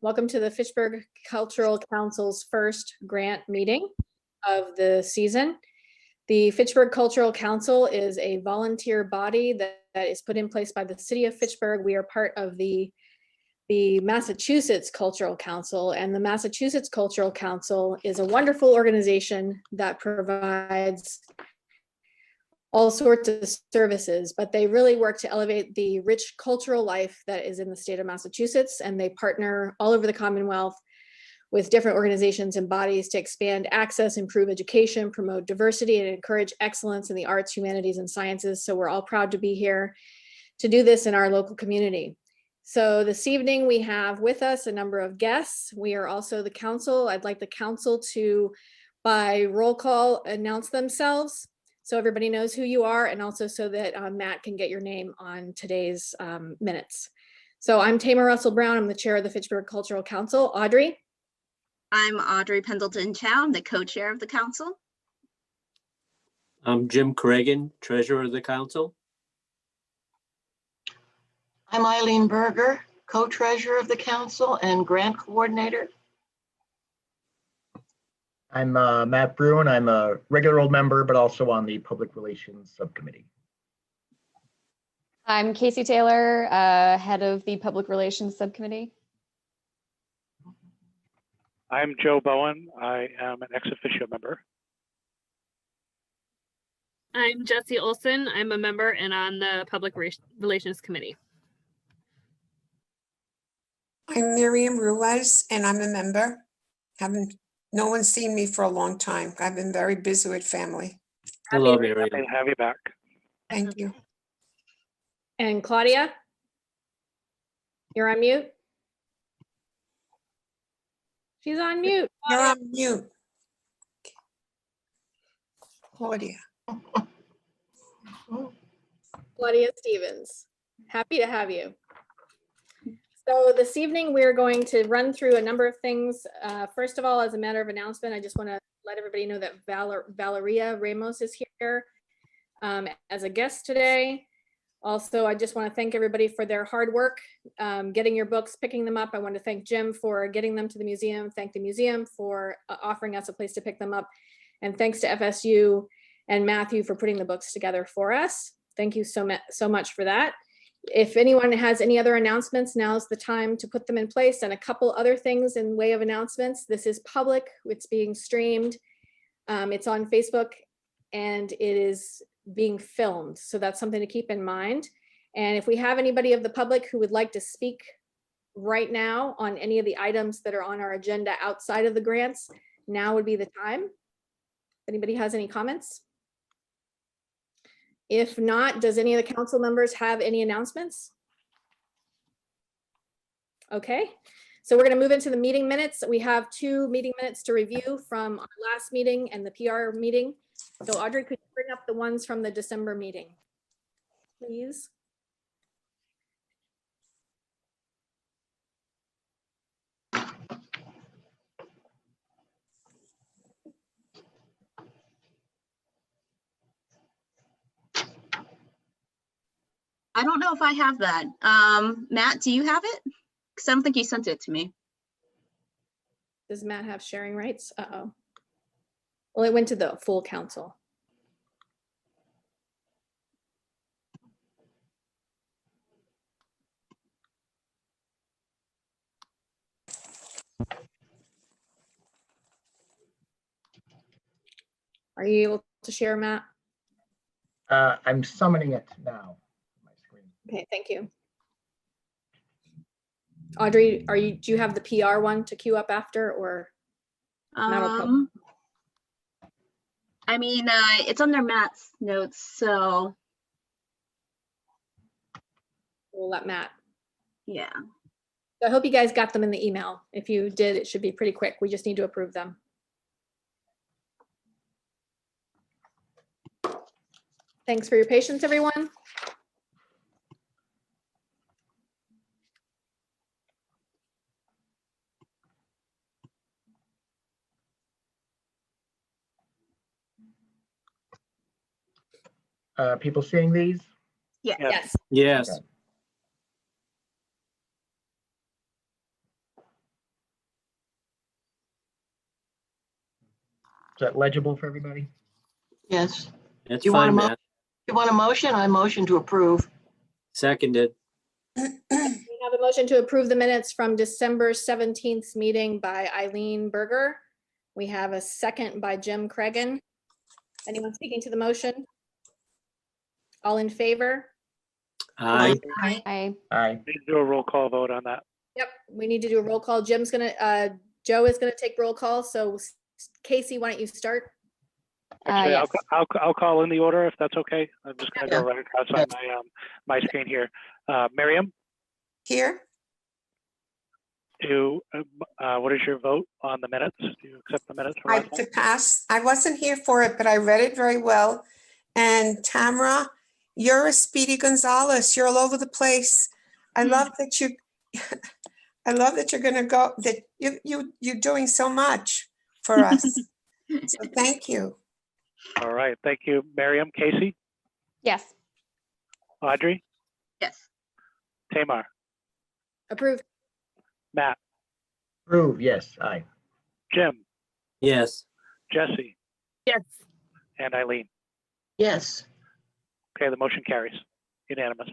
Welcome to the Fitchburg Cultural Council's first grant meeting of the season. The Fitchburg Cultural Council is a volunteer body that is put in place by the city of Fitchburg. We are part of the Massachusetts Cultural Council, and the Massachusetts Cultural Council is a wonderful organization that provides all sorts of services, but they really work to elevate the rich cultural life that is in the state of Massachusetts, and they partner all over the Commonwealth with different organizations and bodies to expand access, improve education, promote diversity, and encourage excellence in the arts, humanities, and sciences. So we're all proud to be here to do this in our local community. So this evening we have with us a number of guests. We are also the council. I'd like the council to, by roll call, announce themselves so everybody knows who you are, and also so that Matt can get your name on today's minutes. So I'm Tamara Russell Brown. I'm the chair of the Fitchburg Cultural Council. Audrey? I'm Audrey Pendleton Chow. I'm the co-chair of the council. I'm Jim Corrigan, treasurer of the council. I'm Eileen Berger, co-treasurer of the council and grant coordinator. I'm Matt Bruin. I'm a regular old member, but also on the Public Relations Subcommittee. I'm Casey Taylor, head of the Public Relations Subcommittee. I'm Joe Bowen. I am an ex officio member. I'm Jesse Olson. I'm a member and on the Public Relations Committee. I'm Miriam Ruiz, and I'm a member. No one's seen me for a long time. I've been very busy with family. Hello, Miriam. Happy to have you back. Thank you. And Claudia? You're on mute? She's on mute. You're on mute. Claudia. Claudia Stevens. Happy to have you. So this evening, we're going to run through a number of things. First of all, as a matter of announcement, I just want to let everybody know that Valeria Ramos is here as a guest today. Also, I just want to thank everybody for their hard work, getting your books, picking them up. I want to thank Jim for getting them to the museum, thank the museum for offering us a place to pick them up, and thanks to FSU and Matthew for putting the books together for us. Thank you so much for that. If anyone has any other announcements, now's the time to put them in place. And a couple other things in way of announcements. This is public, it's being streamed. It's on Facebook and it is being filmed. So that's something to keep in mind. And if we have anybody of the public who would like to speak right now on any of the items that are on our agenda outside of the grants, now would be the time. Anybody has any comments? If not, does any of the council members have any announcements? Okay, so we're going to move into the meeting minutes. We have 2 meeting minutes to review from our last meeting and the PR meeting. So Audrey, could you bring up the ones from the December meeting, please? I don't know if I have that. Matt, do you have it? Because I don't think you sent it to me. Does Matt have sharing rights? Uh-oh. Well, it went to the full council. Are you able to share, Matt? I'm summoning it now. on my screen. Okay, thank you. Audrey, do you have the PR one to queue up after, or? Not a problem. I mean, it's under Matt's notes, so We'll let Matt. yeah. So I hope you guys got them in the email. If you did, it should be pretty quick. We just need to approve them. Thanks for your patience, everyone. People seeing these? Yeah. Yes. Yes. Okay. that legible for everybody? Yes. That's You want fine, a mo- Matt. You want a motion? I motion to approve. Seconded. We have a motion to approve the minutes from December 17th meeting by Eileen Berger. We have a second by Jim Cregan. Anyone speaking to the motion? All in favor? Aye. I, Aye. Need to do a roll call vote on that. Yep, we need to do a roll call. Joe is gonna take roll call, so Casey, why don't you start? Actually, yes. I'll call in the order if that's okay. I'm just gonna go Yeah. right across on my screen here. Miriam, Here, what is your vote on the minutes? Do you accept the minutes from I last to time? pass, I wasn't here for it, but I read it very well. And Tamara, you're a Speedy Gonzalez. You're all over the place. I love that you, I love that you're gonna go, that you're doing so much for us. So thank you. All right, thank you, Miriam. Casey, Yes. Audrey, Yes. Tamar, Approved. Matt, Approve, yes, aye. Jim, Yes. Jesse, Yes. and Eileen. Yes. Okay, the motion carries. Unanimous.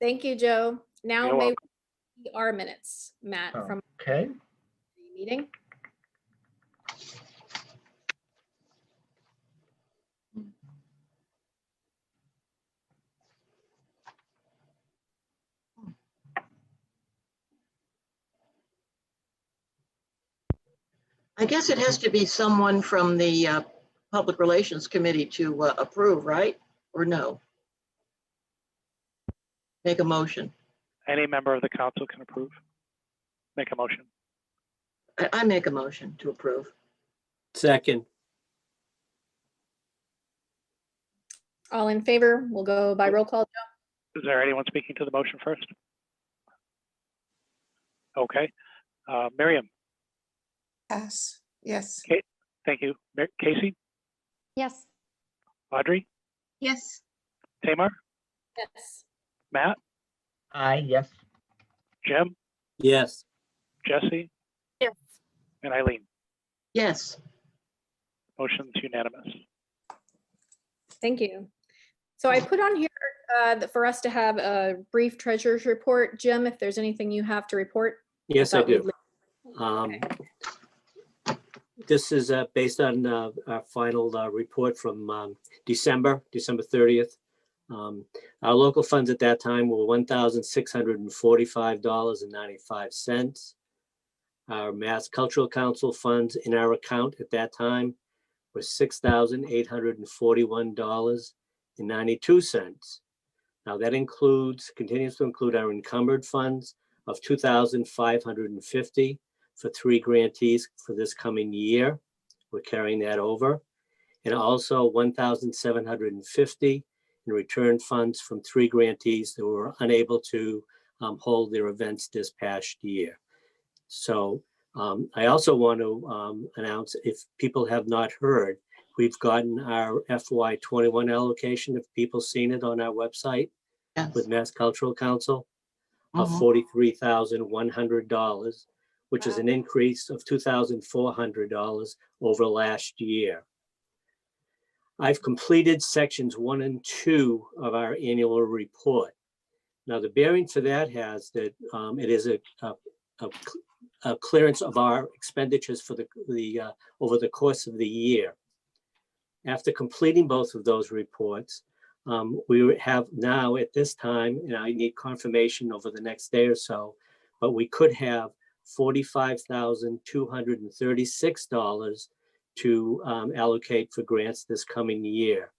Thank you, Joe. Now You're may welcome. we see our minutes, Matt, from Okay, the meeting. I guess it has to be someone from the Public Relations Committee to approve, right? Or no? Make a motion. Any member of the council can approve. Make a motion. I make a motion to approve. Second. All in favor, we'll go by roll call. Is there anyone speaking to the motion first? Okay. Miriam, Pass, yes. thank you. Casey, Yes. Audrey, Yes. Tamar, Yes. Matt, aye, yes. Jim, Yes. Jesse, Yes. and Eileen. Yes. Motion's unanimous. Thank you. So I put on here for us to have a brief treasurer's report. Jim, if there's anything you have to report. Yes, I thought we'd do. This is based on our final report from December 30th. Our local funds at that time were $1,645.95. Our Mass Cultural Council funds in our account at that time were $6,841.92. Now that continues to include our encumbered funds of $2,550 for 3 grantees for this coming year. We're carrying that over. And also $1,750 in return funds from 3 grantees that were unable to hold their events this past year. So I also want to announce, if people have not heard, we've gotten our FY21 allocation, if people seen it on our website Yes. with Mass Cultural Council, of Mhm. $43,100, which is an increase of $2,400 over last year. I've completed sections 1 and 2 of our annual report. Now, the bearing for that has that it is a clearance of our expenditures for the over the course of the year. After completing both of those reports, we have now at this time, and I need confirmation over the next day or so, but we could have $45,236 to allocate for grants this coming year.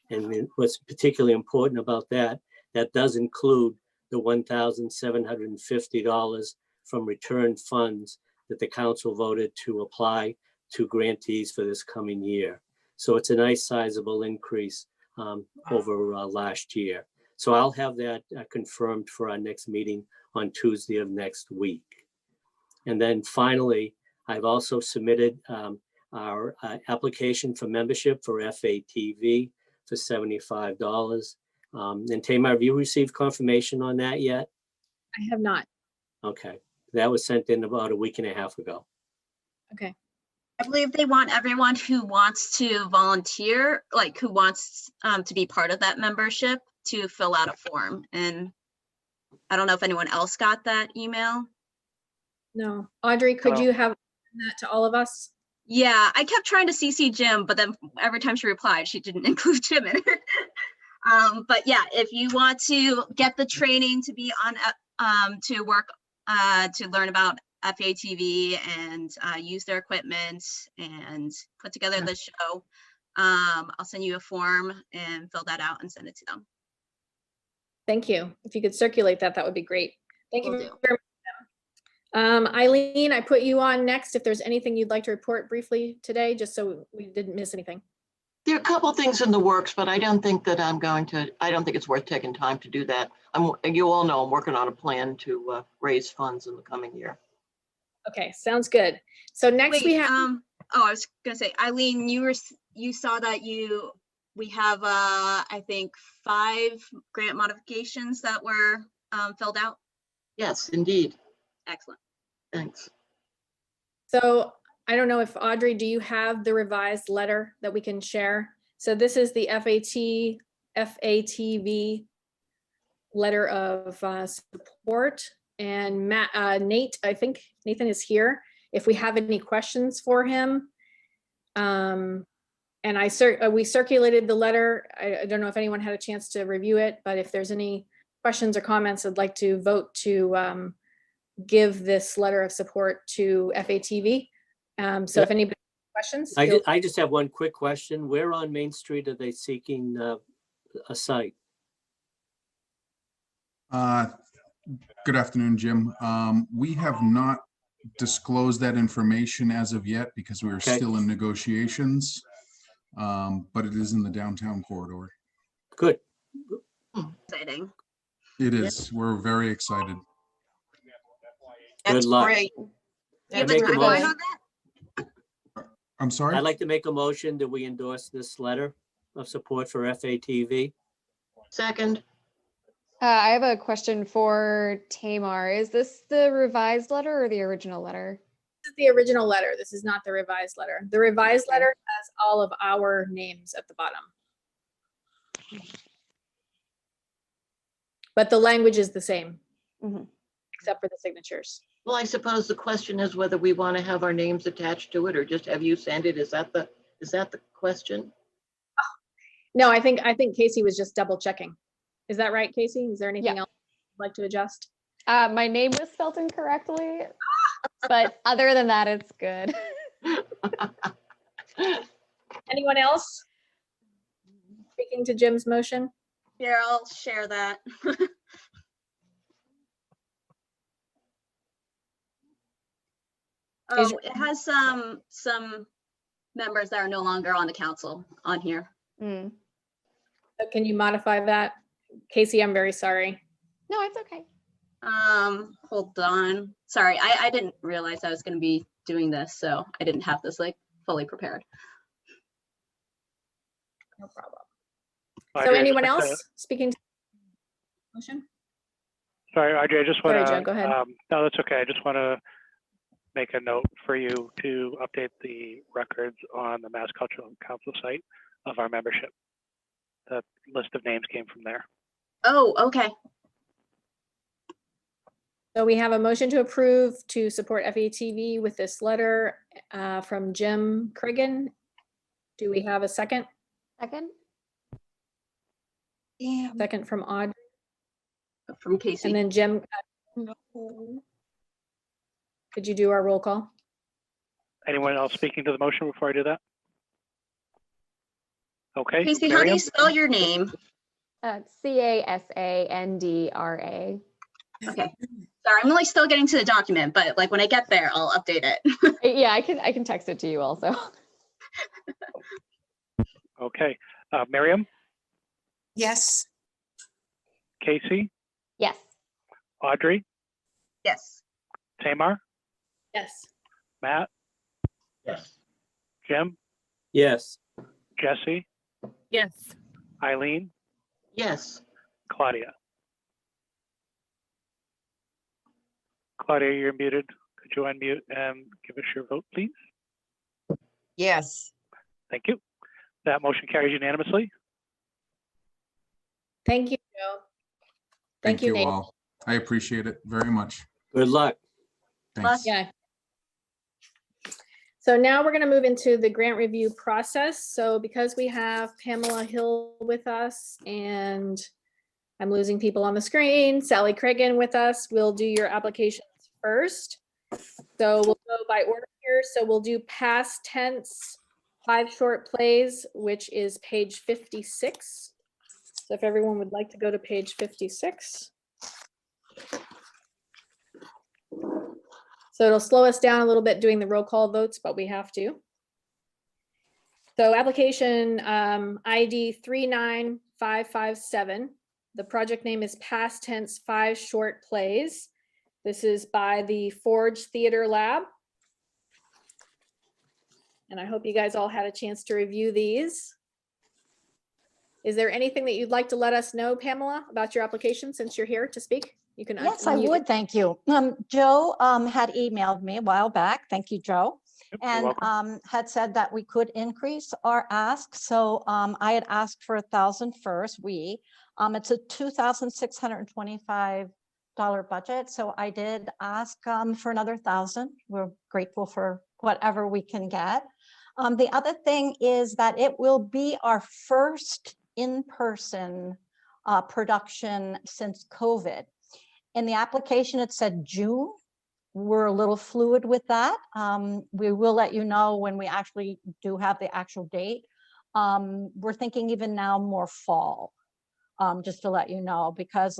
And then what's particularly important about that, that does include the $1,750 from return funds that the council voted to apply to grantees for this coming year. So it's a nice sizable increase over last year. So I'll have that confirmed for our next meeting on Tuesday of next week. And then finally, I've also submitted our application for membership for FATV for $75. And Tamar, have you received confirmation on that yet? I have not. Okay, that was sent in about a week and a half ago. Okay. I believe they want everyone who wants to volunteer, like who wants to be part of that membership, to fill out a form. And I don't know if anyone else got that email. No. Audrey, could No. you have that to all of us? Yeah, I kept trying to CC Jim, but then every time she replied, she didn't include Jim in it. But yeah, if you want to get the training to be on, to work, to learn about FATV and use their equipment and put together the show, I'll send you a form and fill that out and send it to them. Thank you. If you could circulate that, that would be great. Thank you Will very do. much. Eileen, I put you on next. If there's anything you'd like to report briefly today, just so we didn't miss anything. There are a couple things in the works, but I don't think that I don't think it's worth taking time to do that. You all know I'm working on a plan to raise funds in the coming year. Okay, sounds good. So next we Wait, have, oh, I was gonna say, Eileen, you saw that we have, I think 5 grant modifications that were filled out. Yes, indeed. Excellent. Thanks. so I don't know if Audrey, do you have the revised letter that we can share? So this is the FATV letter of support, and Nate, I think Nathan is here. If we have any questions for him. And we circulated the letter. I don't know if anyone had a chance to review it, but if there's any questions or comments, I'd like to vote to give this letter of support to FATV. So if anybody has questions. I just have one quick question. Where on Main Street are they seeking a site? Good afternoon, Jim. We have not disclosed that information as of yet because we are Okay. still in negotiations. But it is in the downtown corridor. Good. Exciting. It is. We're very excited. Good That's luck. great. Do you I have a make a timeline motion. on that? I'm sorry? I'd like to make a motion that we endorse this letter of support for FATV. Second, I have a question for Tamar. Is this the revised letter or the original letter? This is the original letter. This is not the revised letter. The revised letter has all of our names at the bottom. But the language is the same, Mhm. except for the signatures. well, I suppose the question is whether we want to have our names attached to it or just have you send it. Is that the question? No, I think Casey was just double checking. Is that right, Casey? Is there anything else you'd like to adjust? My name was spelled incorrectly, but other than that, it's good. Anyone else? Speaking to Jim's motion? Here, I'll share that. Oh, it has some members that are no longer on the council on here. Mm. So can you modify that? Casey, I'm very sorry. No, it's okay. Hold on. Sorry, I didn't realize I was going to be doing this, so I didn't have this like fully prepared. No problem. Audrey, So I just anyone want to- else speaking to the motion? Sorry, Audrey, I just want Sorry, to. Joe, go ahead. No, that's okay. I just want to make a note for you to update the records on the Mass Cultural Council site of our membership. The list of names came from there. Oh, okay. So we have a motion to approve to support FATV with this letter from Jim Criggan. Do we have a second? Second? Second from Audrey, From Casey. and then Jim. Could you do our roll call? Anyone else speaking to the motion before I do that? Okay. Casey, how do Miriam? you spell your name? CASANDRA. Okay. Sorry, I'm only still getting to the document, but like when I get there, I'll update it. Yeah, I can text it to you also. Okay. Miriam, Yes. Casey, Yes. Audrey, Yes. Tamar, Yes. Matt, Yes. Jim, Yes. Jesse, Yes. Eileen, Yes. Claudia. Claudia, you're muted. Could you unmute and give us your vote, please? Yes. Thank you. That motion carries unanimously. Thank you, Joe. Thank you, Nate. all. I appreciate it very much. Good luck. Thanks. Yeah. So now we're going to move into the grant review process. So because we have Pamela Hill with us and I'm losing people on the screen, Sally Cragen with us, we'll do your applications first. So we'll go by order here. So we'll do past tense 5 short plays, which is page 56. So if everyone would like to go to page 56. So it'll slow us down a little bit doing the roll call votes, but we have to. So application ID 39557. The project name is Past Tense 5 Short Plays. This is by the Forge Theater Lab. And I hope you guys all had a chance to review these. Is there anything that you'd like to let us know, Pamela, about your application since you're here to speak? You can. Yes, I would. Thank you. Joe had emailed me a while back. Thank you, Joe. Yep, you're And welcome. had said that we could increase our ask. So I had asked for $1,000 first. It's a $2,625 budget. So I did ask for another $1,000. We're grateful for whatever we can get. The other thing is that it will be our first in-person production since COVID. In the application, it said June. We're a little fluid with that. We will let you know when we actually do have the actual date. We're thinking even now more fall, just to let you know, because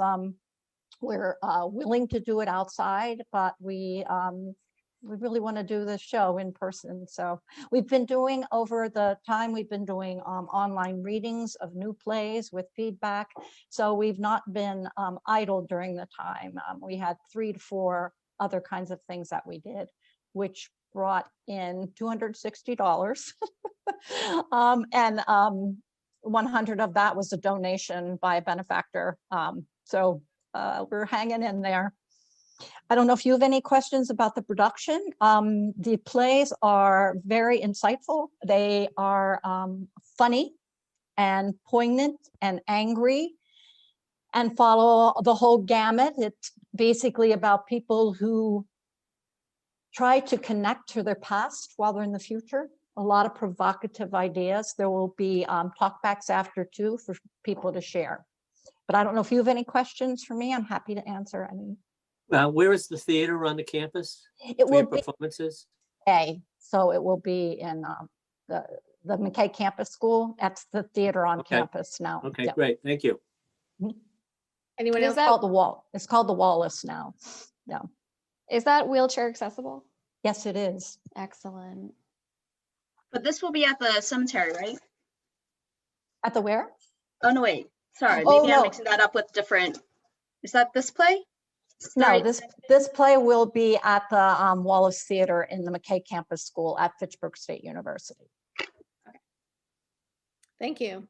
we're willing to do it outside, but we really want to do the show in person. So we've been doing over the time, we've been doing online readings of new plays with feedback. So we've not been idle during the time. We had 3 to 4 other kinds of things that we did, which brought in $260. And 100 of that was a donation by a benefactor. So we're hanging in there. I don't know if you have any questions about the production. The plays are very insightful. They are funny and poignant and angry and follow the whole gamut. It's basically about people who try to connect to their past while they're in the future. A lot of provocative ideas. There will be talkbacks after too for people to share. But I don't know if you have any questions for me. I'm happy to answer any. Where is the theater on the campus? It For your will be performances? so it will be in the McKay Campus School. That's the theater on Okay. campus now. Okay, Yeah. great. Thank you. Anyone Is else? that- Called the Wall. It's called the Wallace now. Yeah. Is that wheelchair accessible? Yes, it is. Excellent. But this will be at the cemetery, right? At the where? Oh, no, wait, sorry, Oh, maybe I'm no. mixing that up with different. Is that this play? No, Sorry. this play will be at the Wallace Theater in the McKay Campus School at Fitchburg State University. Thank you.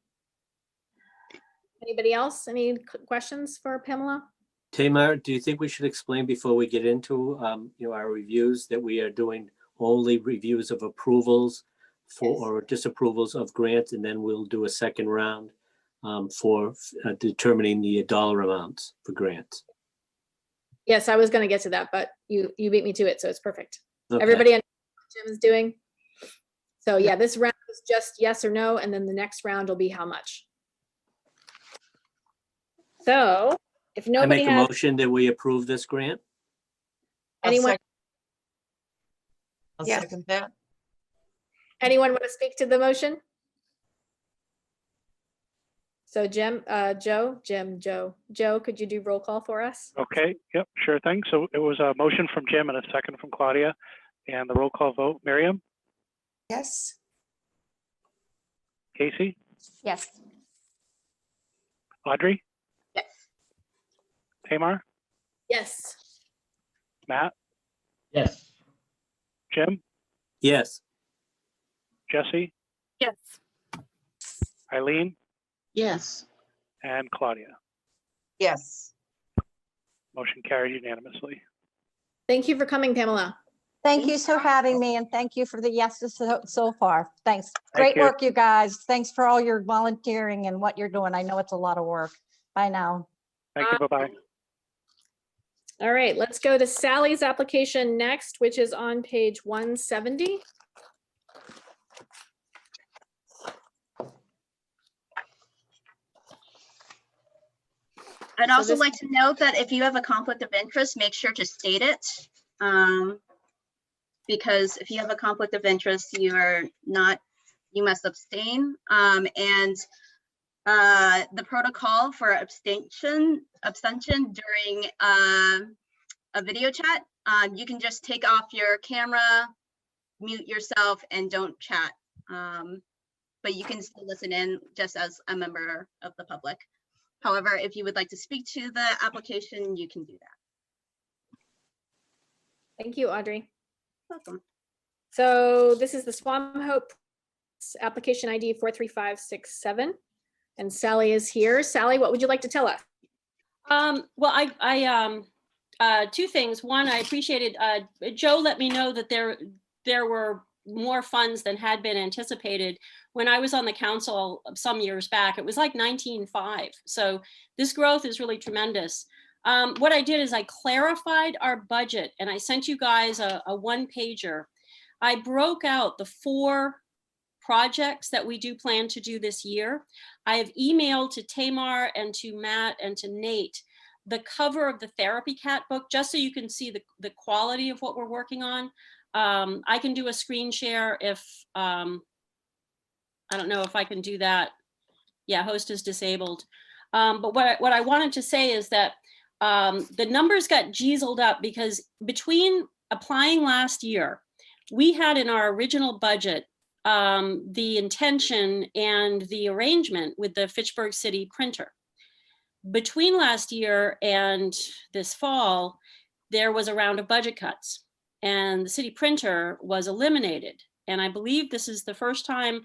Anybody else? Any questions for Pamela? Tamar, do you think we should explain before we get into our reviews that we are doing only reviews of approvals or disapprovals of grants, and then we'll do a second round for determining the dollar amounts for grants? Yes, I was going to get to that, but you beat me to it, so it's perfect. Okay. Everybody understands what Jim is doing? So yeah, this round is just yes or no, and then the next round will be how much. So if I nobody make a has motion that we approve this grant. anyone, I'll Yes. second that. anyone want to speak to the motion? So Jim, Joe, could you do roll call for us? Okay, yep, sure thing. So it was a motion from Jim and a second from Claudia. And the roll call vote, Miriam, Yes. Casey, Yes. Audrey, Yes. Tamar, Yes. Matt, Yes. Jim, Yes. Jesse, Yes. Eileen, Yes. and Claudia. Yes. Motion carried unanimously. Thank you for coming, Pamela. Thank you for having me, and thank you for the yeses so far. Thanks. Thank Great you. work, you guys. Thanks for all your volunteering and what you're doing. I know it's a lot of work. Bye now. Thank you. Bye-bye. All right, let's go to Sally's application next, which is on page 170. I'd So also this- like to note that if you have a conflict of interest, make sure to state it. Because if you have a conflict of interest, you must abstain. And the protocol for abstention during a video chat, you can just take off your camera, mute yourself, and don't chat. But you can still listen in just as a member of the public. However, if you would like to speak to the application, you can do that. Thank you, Audrey. Welcome. So this is the Swamhope application ID 43567. And Sally is here. Sally, what would you like to tell us? Well, two things. One, I appreciated, Joe let me know that there were more funds than had been anticipated. When I was on the council some years back, it was like 19.5. So this growth is really tremendous. What I did is I clarified our budget and I sent you guys a one-pager. I broke out the 4 projects that we do plan to do this year. I have emailed to Tamar and to Matt and to Nate the cover of the Therapy Cat book, just so you can see the quality of what we're working on. I can do a screen share if, I don't know if I can do that. Yeah, host is disabled. But what I wanted to say is that the numbers got jeezled up because between applying last year, we had in our original budget the intention and the arrangement with the Fitchburg City printer. Between last year and this fall, there was a round of budget cuts and the city printer was eliminated. And I believe this is the first time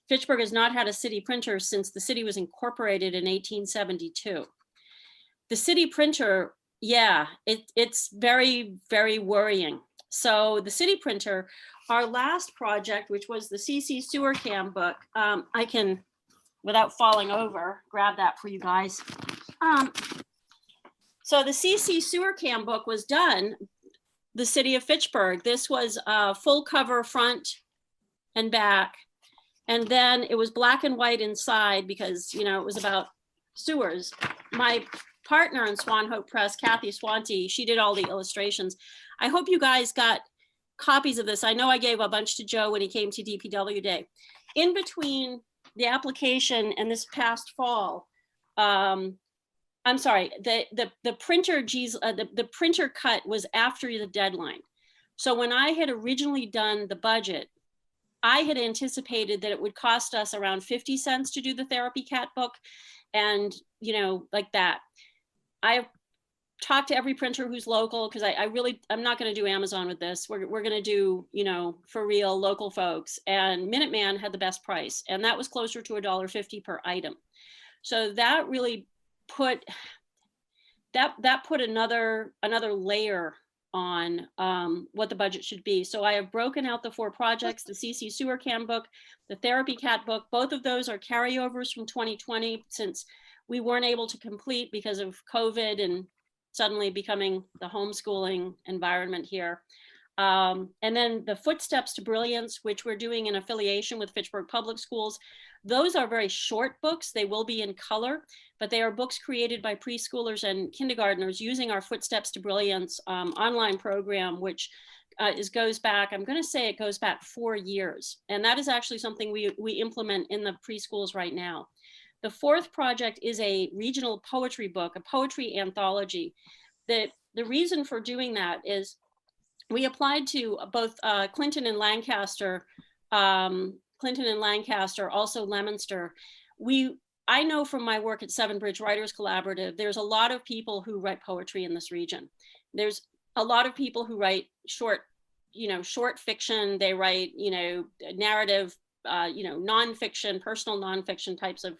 Fitchburg has not had a city printer since the city was incorporated in 1872. The city printer, yeah, it's very, very worrying. So the city printer, our last project, which was the CC Sewer Cam book, I can, without falling over, grab that for you guys. So the CC Sewer Cam book was done, the city of Fitchburg. This was full cover front and back. And then it was black and white inside because, you know, it was about sewers. My partner in Swan Hope Press, Kathy Swanty, she did all the illustrations. I hope you guys got copies of this. I know I gave a bunch to Joe when he came to DPW Day. In between the application and this past fall, I'm sorry, the printer cut was after the deadline. So when I had originally done the budget, I had anticipated that it would cost us around 50 cents to do the Therapy Cat book. And, you know, like that. I've talked to every printer who's local because I'm not going to do Amazon with this. We're going to do, you know, for real local folks. And Minuteman had the best price. And that was closer to $1.50 per item. So that really put, that put another layer on what the budget should be. So I have broken out the 4 projects, the CC Sewer Cam book, the Therapy Cat book. Both of those are carryovers from 2020 since we weren't able to complete because of COVID and suddenly becoming the homeschooling environment here. And then the Footsteps to Brilliance, which we're doing in affiliation with Fitchburg Public Schools. Those are very short books. They will be in color, but they are books created by preschoolers and kindergartners using our Footsteps to Brilliance online program, which goes back, I'm going to say it goes back 4 years. And that is actually something we implement in the preschools right now. The 4th project is a regional poetry book, a poetry anthology. The reason for doing that is we applied to both Clinton and Lancaster, also Leominster. I know from my work at Seven Bridge Writers Collaborative, there's a lot of people who write poetry in this region. There's a lot of people who write short fiction. They write, narrative, nonfiction, personal nonfiction types of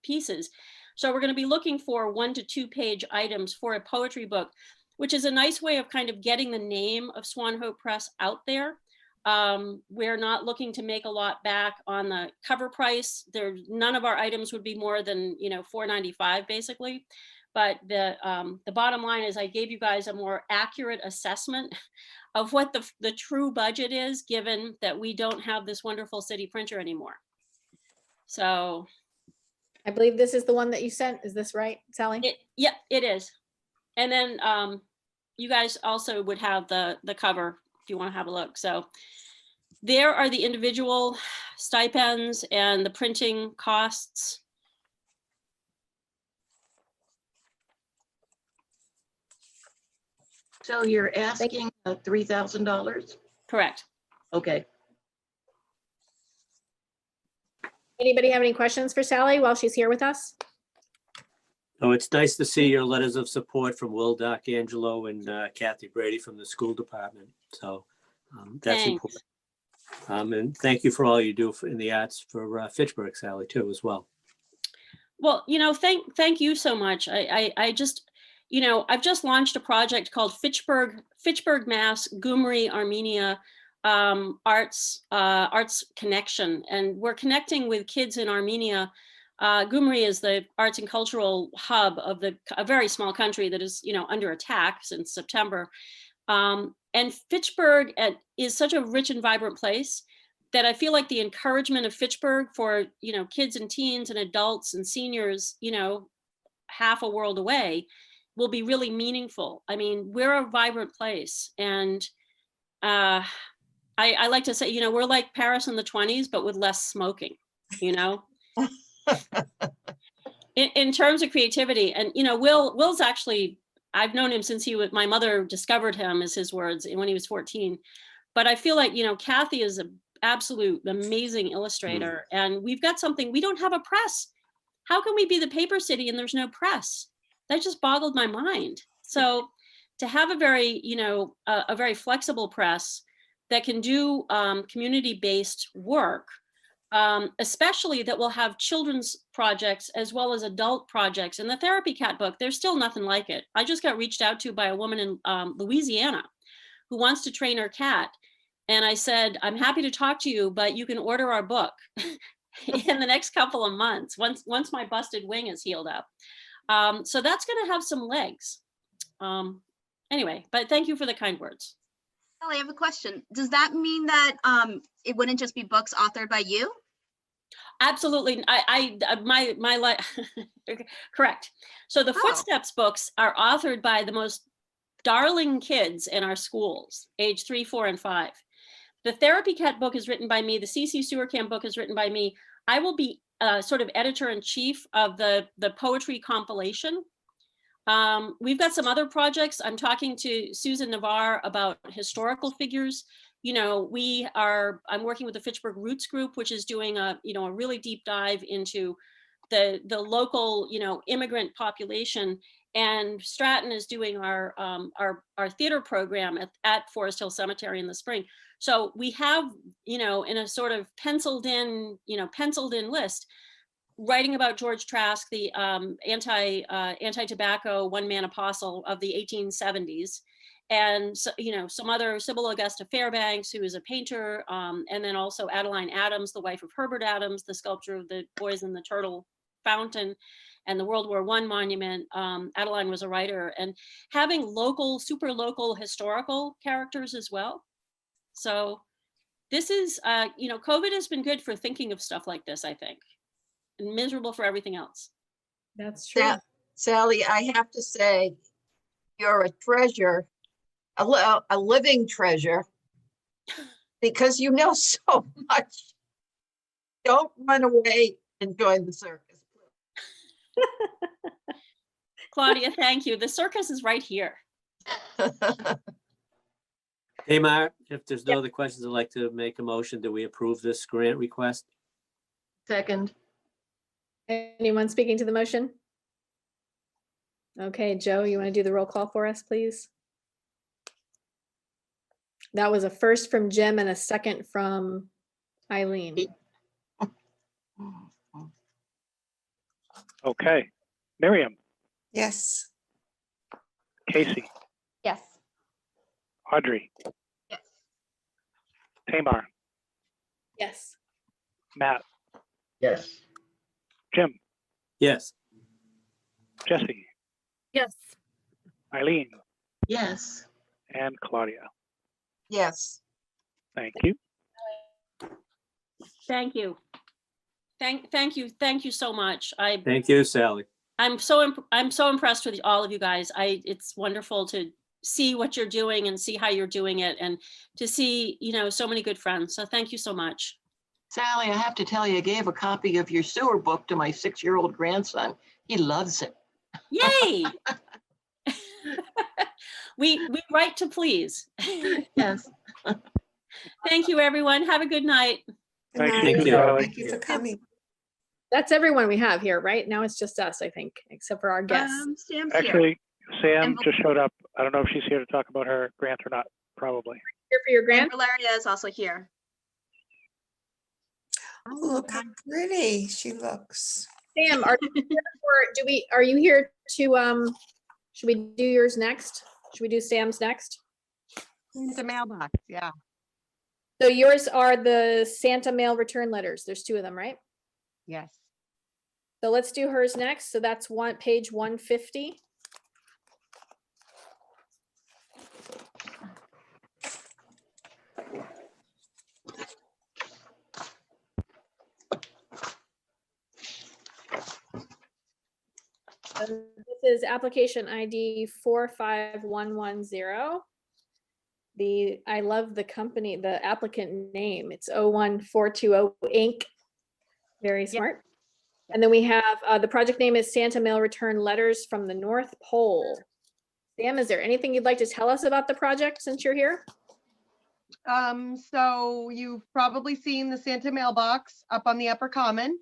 pieces. So we're going to be looking for 1 to 2 page items for a poetry book. which is a nice way of kind of getting the name of Swan Hope Press out there. We're not looking to make a lot back on the cover price. None of our items would be more than, $4.95 basically. But the bottom line is I gave you guys a more accurate assessment of what the true budget is, given that we don't have this wonderful city printer anymore. So. I believe this is the one that you sent. Is this right, Sally? Yeah, it is. And then you guys also would have the cover if you want to have a look. So there are the individual stipends and the printing costs. So you're asking $3,000? Correct. Okay. Anybody have any questions for Sally while she's here with us? Oh, it's nice to see your letters of support from Will Angelo and Kathy Brady from the school department. So that's Thanks. important. And thank you for all you do in the arts for Fitchburg, Sally, too, as well. Well, thank you so much. I just, I've just launched a project called Fitchburg, Mass, Gyumri, Armenia Arts Connection, and we're connecting with kids in Armenia. Gyumri is the arts and cultural hub of a very small country that is, under attack since September. And Fitchburg is such a rich and vibrant place that I feel like the encouragement of Fitchburg for, kids and teens and adults and seniors, half a world away, will be really meaningful. I mean, we're a vibrant place. And I like to say, we're like Paris in the 20s, but with less smoking, in terms of creativity. And, Will's actually, I've known him since my mother discovered him, as his words, when he was 14. But I feel like, Kathy is an absolute amazing illustrator. And we've got something, we don't have a press. How can we be the paper city and there's no press? That just boggled my mind. So to have a very, a very flexible press that can do community-based work, especially that will have children's projects as well as adult projects. And the Therapy Cat book, there's still nothing like it. I just got reached out to by a woman in Louisiana who wants to train her cat. And I said, I'm happy to talk to you, but you can order our book in the next couple of months, once my busted wing is healed up. So that's going to have some legs. Anyway, but thank you for the kind words. I have a question. Does that mean that it wouldn't just be books authored by you? Absolutely. Correct. So the Footsteps books are authored by the most darling kids in our schools, age 3, 4, and 5. The Therapy Cat book is written by me. The CC Sewer Camp book is written by me. I will be sort of editor-in-chief of the poetry compilation. We've got some other projects. I'm talking to Susan Navarre about historical figures. I'm working with the Fitchburg Roots Group, which is doing a really deep dive into the local, immigrant population. And Stratton is doing our theater program at Forest Hill Cemetery in the spring. So we have, in a sort of penciled in list, writing about George Trask, the anti-tobacco one-man apostle of the 1870s, and some other Sybil Augusta Fairbanks, who is a painter, and then also Adeline Adams, the wife of Herbert Adams, the sculptor of the Boys in the Turtle Fountain and the World War I monument. Adeline was a writer, and having super local historical characters as well. So this is, COVID has been good for thinking of stuff like this, I think. And miserable for everything else. That's true. Sally, I have to say, you're a treasure, a living treasure, because you know so much. Don't run away and join the circus. Claudia, thank you. The circus is right here. Hey, Mark, if there's no other questions, I'd like to make a motion that we approve this grant request. Second. Anyone speaking to the motion? Okay, Joe, you want to do the roll call for us, please? That was a first from Jim and a second from Eileen. Okay. Miriam, Yes. Casey, Audrey, Yes. Tamar, Yes. Matt, Yes. Jim, Yes. Jesse, Yes. Eileen, Yes. and Claudia. Yes. Thank you. Thank you. Thank you so much. Thank you, Sally. I'm so impressed with all of you guys. It's wonderful to see what you're doing and see how you're doing it, and to see, so many good friends. So thank you so much. Sally, I have to tell you, I gave a copy of your sewer book to my 6-year-old grandson. He loves it. Yay! We write to please. Yes. Thank you, everyone. Have a good night. Good Thank night. you, Sally. Thank you for coming. That's everyone we have here, right? Now it's just us, I think, except for our guests. Sam's here. Actually, Sam And- just showed up. I don't know if she's here to talk about her grant or not, probably. Here for your And grant? Valeria is also here. Oh, look how pretty she looks. Sam, are you here are you here to, should we do yours next? Should we do Sam's next? The mailbox, yeah. So yours are the Santa mail return letters. There's 2 of them, right? Yes. So let's do hers next. So that's page 150. This is application ID 45110. I love the company, the applicant name. It's 01420 Inc. Very smart. And then we have, the project name is Santa Mail Return Letters from the North Pole. Sam, is there anything you'd like to tell us about the project since you're here? So you've probably seen the Santa mailbox up on the Upper Common.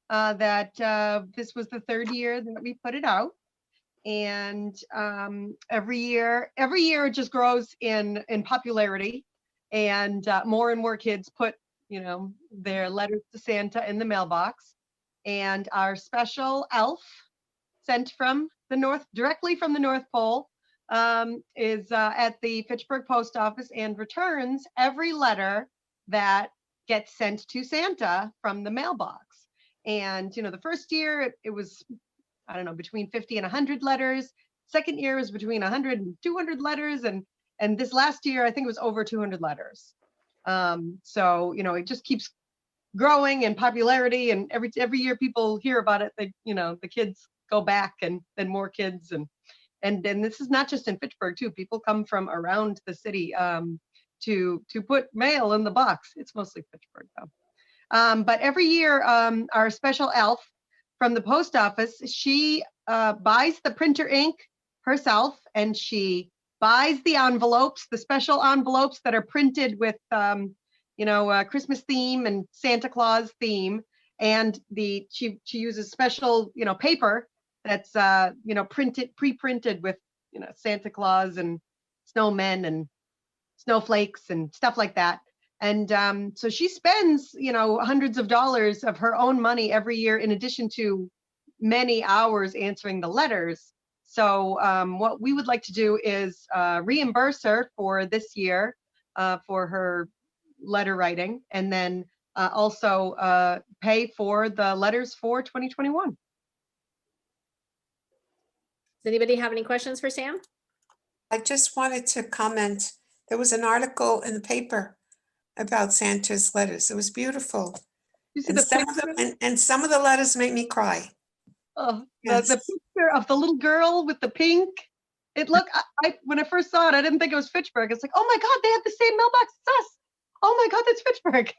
This was the 3rd year that we put it out. And every year it just grows in popularity, and more kids put, their letters to Santa in the mailbox. And our special elf sent from the directly from the North Pole, is at the Fitchburg post office and returns every letter that gets sent to Santa from the mailbox. And, the first year it was, I don't know, between 50 and 100 letters. Second year was between 100 and 200 letters. And this last year, I think it was over 200 letters. So, it just keeps growing in popularity, and every year people hear about it. The kids go back, and then more kids, and this is not just in Fitchburg too. People come from around the city to put mail in the box. It's mostly Fitchburg though. But every year, our special elf from the post office, she buys the printer ink herself, and she buys the envelopes, the special envelopes that are printed with Christmas theme and Santa Claus theme. And she uses special, paper that's, pre-printed with, Santa Claus and snowmen and snowflakes and stuff like that. And so she spends, hundreds of dollars of her own money every year, in addition to many hours answering the letters. So what we would like to do is reimburse her for this year for her letter writing, and then also pay for the letters for 2021. Does anybody have any questions for Sam? I just wanted to comment. There was an article in the paper about Santa's letters. It was beautiful. And some of the letters made me cry. Oh, Yes. the picture of the little girl with the pink. When I first saw it, I didn't think it was Fitchburg. It's like, oh my God, they have the same mailbox as us. Oh my God, that's Fitchburg.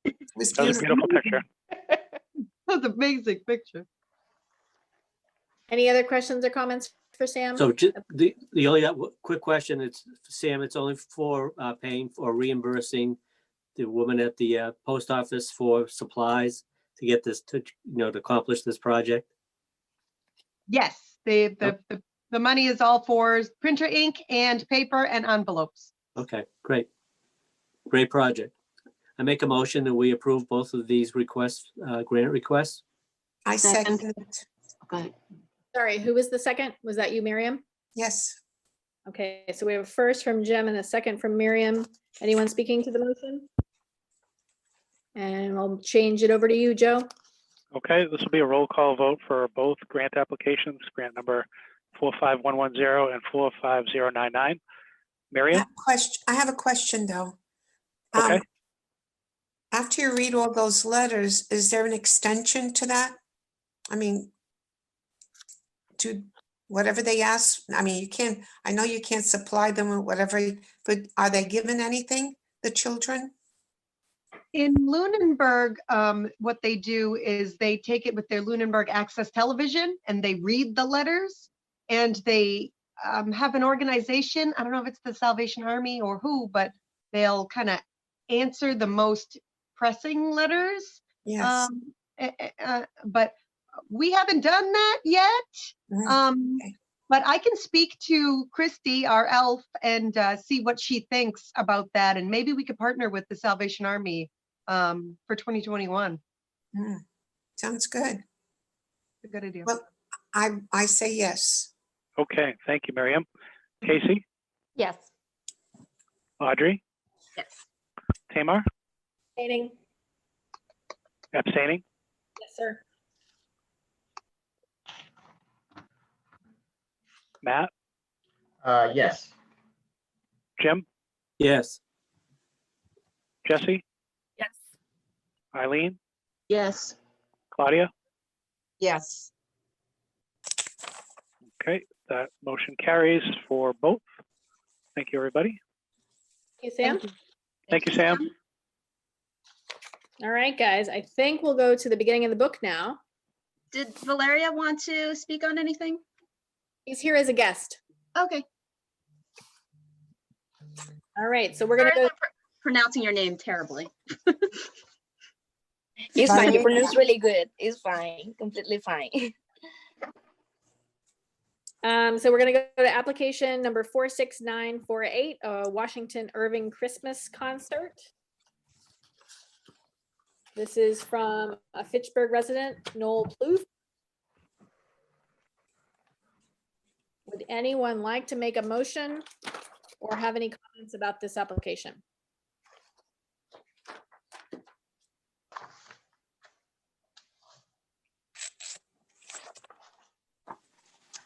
It was That was a beautiful picture. That was an amazing picture. Any other questions or comments for Sam? So the only quick question, it's Sam, it's only for paying or reimbursing the woman at the post office for supplies to get this to accomplish this project. Yes, the money is all for printer ink and paper and envelopes. Okay, great. Great project. I make a motion that we approve both of these requests, grant requests. I second it. Okay. Sorry, who was the second? Was that you, Miriam? Yes. Okay, so we have a first from Jim and a second from Miriam. Anyone speaking to the motion? And I'll change it over to you, Joe. Okay, this will be a roll call vote for both grant applications, grant number 45110 and 45099. Miriam? I have a question, though. Okay. After you read all those letters, is there an extension to that? I mean, to whatever they ask, I mean, you can't, I know you can't supply them with whatever, but are they given anything, the children? In Lunenburg, what they do is they take it with their Lunenburg Access Television and they read the letters, and they have an organization. I don't know if it's the Salvation Army or who, but they'll kind of answer the most pressing letters. Yes. But we haven't done that yet. But I can speak to Christy, our elf, and see what she thinks about that. And maybe we could partner with the Salvation Army for 2021. Sounds good. A good idea. Well, I say yes. Okay, thank you, Miriam. Casey? Yes. Audrey? Yes. Tamar? Abstaining. Abstaining? Yes, sir. Matt? Yes. Jim? Yes. Jesse? Yes. Eileen? Yes. Claudia? Yes. Okay, that motion carries for both. Thank you, everybody. Okay, Sam. Thank you, Sam. All right, guys, I think we'll go to the beginning of the book now. Did Valeria want to speak on anything? He's here as a guest. Okay. All right, so we're gonna Sorry go. if I'm pronouncing your name terribly. It's fine. You pronounce really good. It's fine. Completely fine. So we're gonna go to application number 46948, Washington Irving Christmas concert. This is from a Fitchburg resident, Noel Plouffe. Would anyone like to make a motion or have any comments about this application?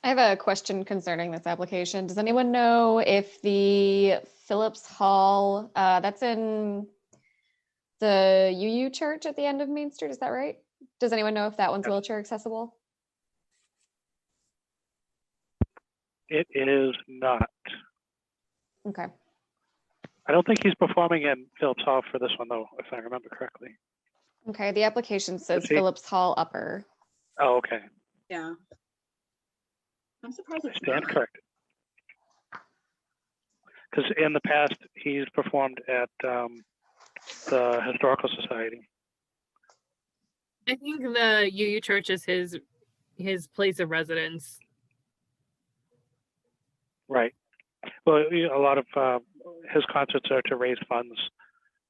I have a question concerning this application. Does anyone know if the Phillips Hall, that's in the UU Church at the end of Main Street, is that right? Does anyone know if that one's wheelchair accessible? It is not. Okay. I don't think he's performing in Phillips Hall for this one, though, if I remember correctly. Okay, the application says Is he? Phillips Hall Upper. Oh, okay. Yeah. I'm surprised I it's stand not. corrected. Because in the past, he's performed at the Historical Society. I think the UU Church is his place of residence. Right. Well, a lot of his concerts are to raise funds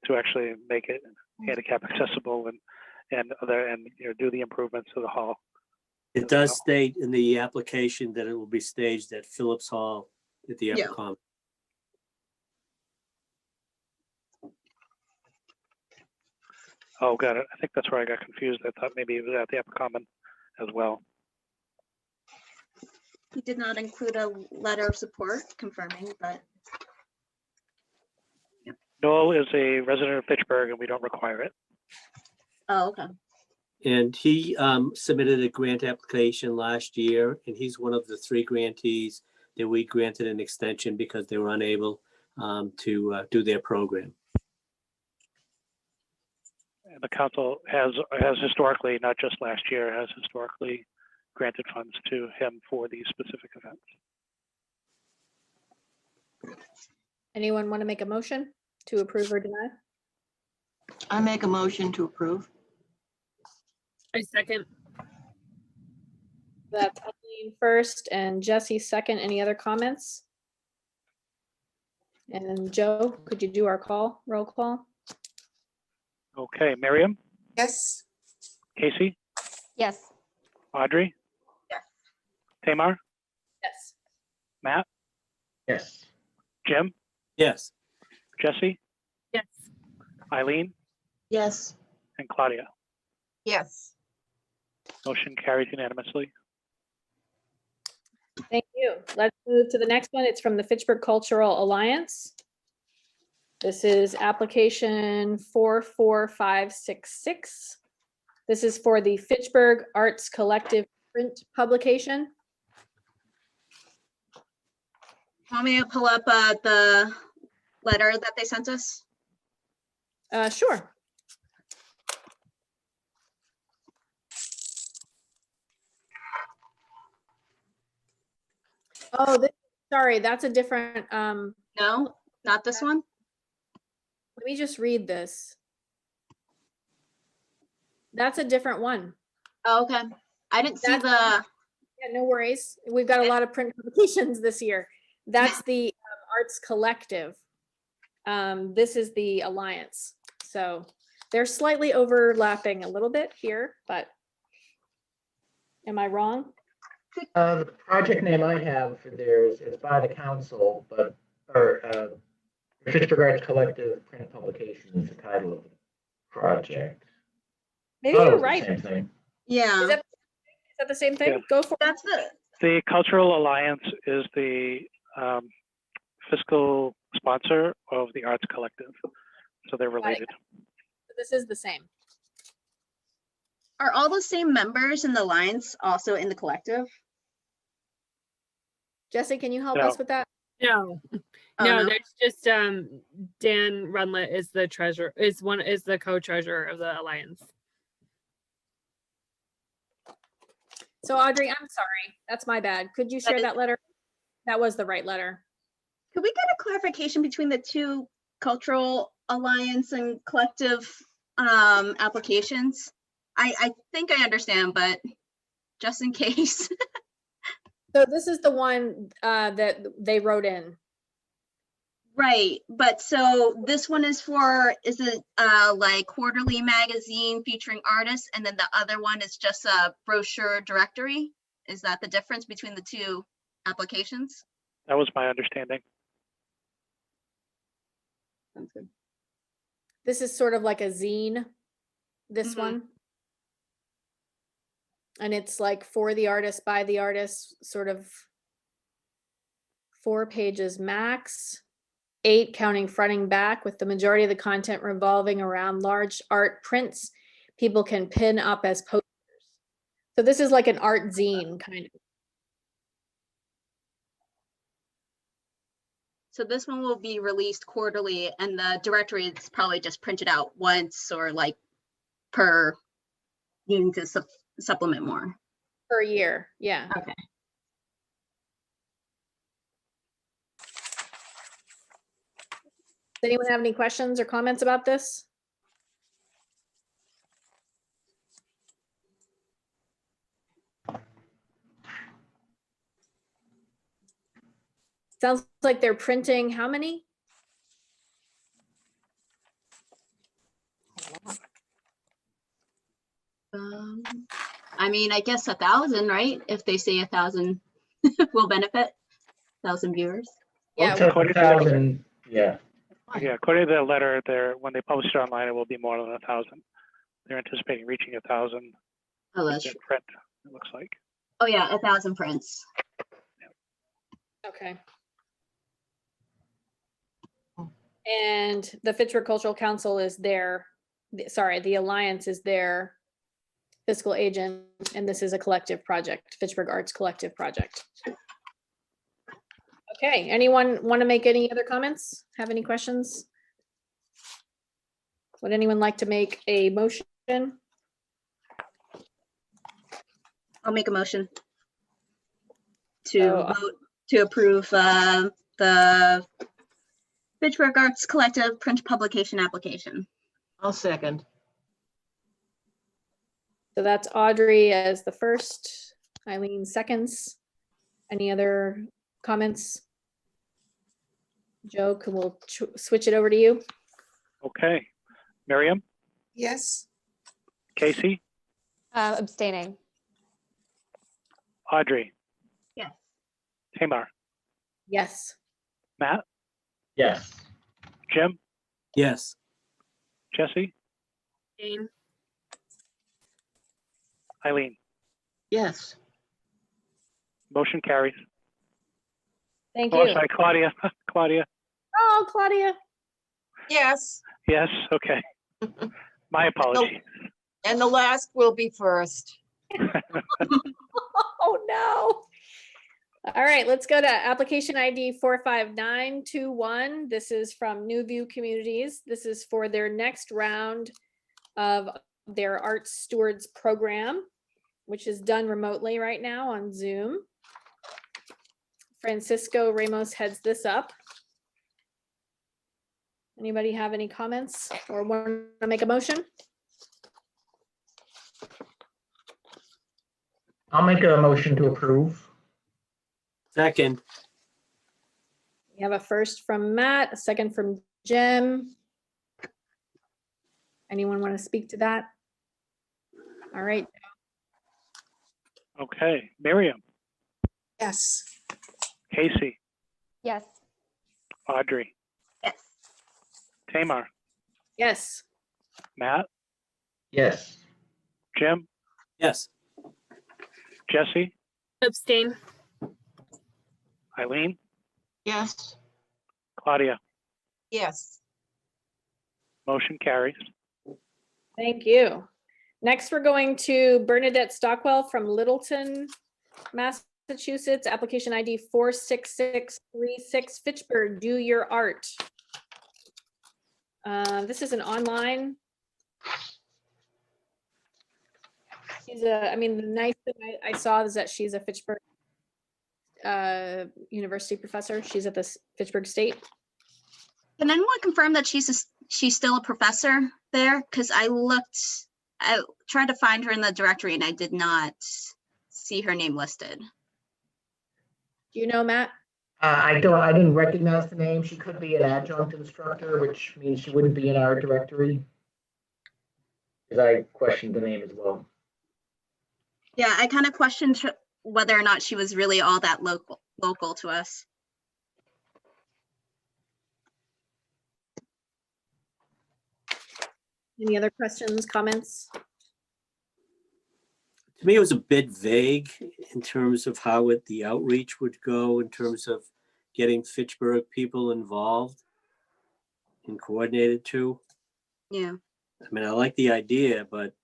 to actually make it handicap accessible and do the improvements to the hall. It does state in the application that it will be staged at Phillips Hall at the Upper Common. Oh, got it. I think that's where I got confused. I thought maybe it was at the Upper Common as well. He did not include a letter of support confirming, but Noel is a resident of Fitchburg and we don't require it. oh, okay. And he submitted a grant application last year, and he's one of the 3 grantees that we granted an extension because they were unable to do their program. And the council has historically, not just last year, has historically granted funds to him for these specific events. Anyone want to make a motion to approve or deny? I make a motion to approve. I second. That's Eileen first and Jesse second. Any other comments? And then Joe, could you do our roll call? Okay, Miriam? Yes. Casey? Yes. Audrey? Yes. Tamar? Yes. Matt? Yes. Jim, Yes. Jesse, Yes. Eileen, Yes. and Claudia. Yes. Motion carries unanimously. Thank you. Let's move to the next one. It's from the Fitchburg Cultural Alliance. This is application 44566. This is for the Fitchburg Arts Collective print publication. Want me to pull up the letter that they sent us? Sure. Oh, sorry, that's a different, No, not this one? let me just read this. That's a different one. Oh, okay. I didn't see the, Yeah, no worries. We've got a lot of print publications this year. That's the Arts Collective. This is the Alliance. So they're slightly overlapping a little bit here, but am I wrong? The project name I have for theirs is by the council, but, or, Fitchburg Arts Collective Print Publication is the title of the project. Maybe Thought it you're was the right. Same thing. yeah. Is that the same thing? Yeah. Go for it. That's the, The Cultural Alliance is the fiscal sponsor of the Arts Collective. So they're related. This is the same. are all the same members in the Alliance also in the collective? Jesse, can you help No. us with that? No, Oh, no, no? there's just Dan Runlet is the treasurer, is the co-treasurer of the Alliance. So Audrey, I'm sorry. That's my bad. Could you share that letter? That was the right letter. Could we get a clarification between the two cultural alliance and collective applications? I think I understand, but just in case. So this is the one that they wrote in. Right, but so this one is for, is it like quarterly magazine featuring artists, and then the other one is just a brochure directory? Is that the difference between the two applications? That was my understanding. Sounds good. This is sort of like a zine, this one. And it's like for the artist, by the artist, sort of 4 pages max, 8 counting front and back, with the majority of the content revolving around large art prints people can pin up as posters. So this is like an art zine kind of. So this one will be released quarterly, and the directory is probably just printed out once or like per needing to supplement more. Per year, yeah. Okay. Does anyone have any questions or comments about this? Sounds like they're printing how many? I mean, I guess 1,000, right? If they say 1,000 will benefit, 1,000 viewers. Yeah, So According to 1,000, yeah. Yeah, according to the letter, when they publish it online, it will be more than 1,000. They're anticipating reaching 1,000 Oh, that's in true. print, it looks like. Oh yeah, 1,000 prints. Okay. And the Fitchburg Cultural Council is their, sorry, the Alliance is their fiscal agent, and this is a collective project, Fitchburg Arts Collective Project. Okay, anyone want to make any other comments? Have any questions? Would anyone like to make a motion? I'll make a motion to So, vote to approve the Fitchburg Arts Collective print publication application. I'll second. So that's Audrey as the first, Eileen seconds. Any other comments? Joe, we'll switch it over to you. Okay, Miriam, Yes. Casey, Abstaining. Audrey, Yes. Tamar, Yes. Matt, Yes. Jim, Yes. Jesse, Jane, Eileen. Yes. Motion carries. Thank Oh, you. sorry, Claudia. Claudia. Oh, Claudia. Yes, Yes, okay. My apologies. and the last will be first. Oh, no. All right, let's go to application ID 45921. This is from New View Communities. This is for their next round of their Arts Stewards program, which is done remotely right now on Zoom. Francisco Ramos heads this up. Anybody have any comments or want to make a motion? I'll make a motion to approve. Second. We have a first from Matt, a second from Jim. Anyone want to speak to that? All right, Okay, Miriam, Yes. Casey, Yes. Audrey, Yes. Tamar, yes. Matt, Yes. Jim, Yes. Jesse, abstain, Eileen, Yes. Claudia. Yes, Motion carries. Thank you. Next, we're going to Bernadette Stockwell from Littleton, Massachusetts, application ID 46636, Fitchburg, Do Your Art. This is an online. I mean, the nice thing I saw is that she's a Fitchburg University professor. She's at the Fitchburg State. Can anyone confirm that she's still a professor there? Because I tried to find her in the directory and I did not see her name listed. Do you know, Matt? I didn't recognize the name. She could be an adjunct instructor, which means she wouldn't be in our directory. Because I questioned the name as well. Yeah, I kind of questioned whether or not she was really all that local to us. Any other questions, comments? To me, it was a bit vague in terms of how the outreach would go in terms of getting Fitchburg people involved and coordinated too. Yeah. I mean, I like the idea, but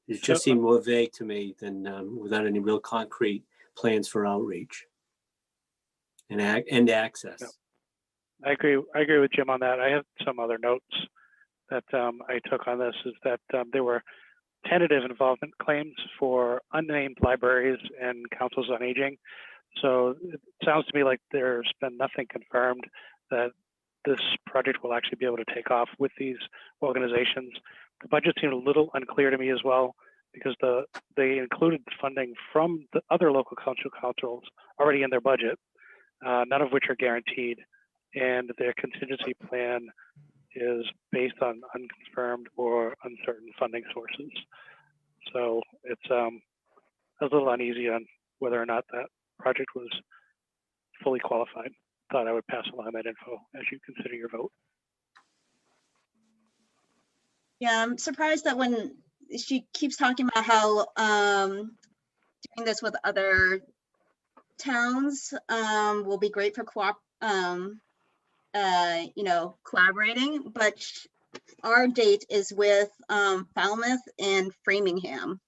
it just seemed more vague to me than without any real concrete plans for outreach and access. Yeah. I agree with Jim on that. I have some other notes that I took on this, is that there were tentative involvement claims for unnamed libraries and councils on aging. So it sounds to me like there's been nothing confirmed that this project will actually be able to take off with these organizations. The budget seemed a little unclear to me as well, because they included funding from the other local councils already in their budget, none of which are guaranteed, and their contingency plan is based on unconfirmed or uncertain funding sources. So it's I was a little uneasy on whether or not that project was fully qualified. Thought I would pass along that info as you consider your vote. Yeah, I'm surprised that when she keeps talking about how doing this with other towns will be great for collaborating, but our date is with Falmouth and Framingham.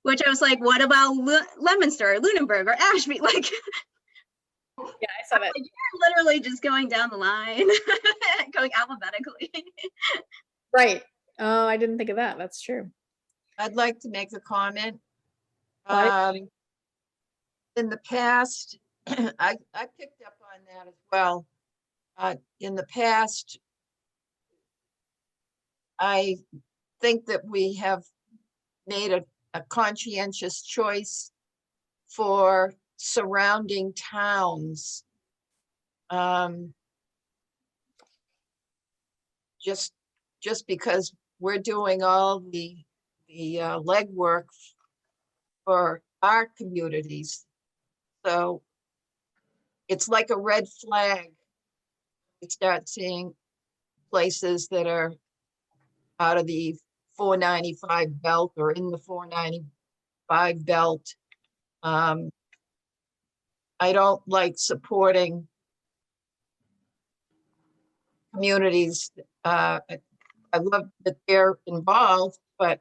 Which I was like, what about Leominster, or Lunenburg, or Ashby? Like, yeah, I saw that. You're literally just going down the line, going alphabetically. Right. Oh, I didn't think of that. That's true. I'd like to make a comment. Right. In the past, I picked up on that as well. In the past, I think that we have made a conscientious choice for surrounding towns. Just because we're doing all the legwork for our communities. So it's like a red flag. You start seeing places that are out of the 495 belt or in the 495 belt. I don't like supporting communities. I love that they're involved, but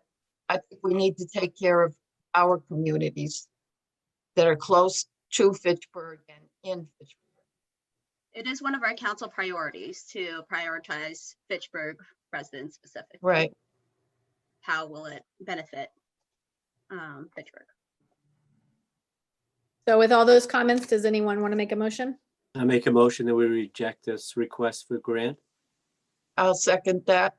I think we need to take care of our communities that are close to Fitchburg and in Fitchburg. It is one of our council priorities to prioritize Fitchburg residents specifically. Right. How will it benefit Fitchburg? So with all those comments, does anyone want to make a motion? I make a motion that we reject this request for grant. I'll second that.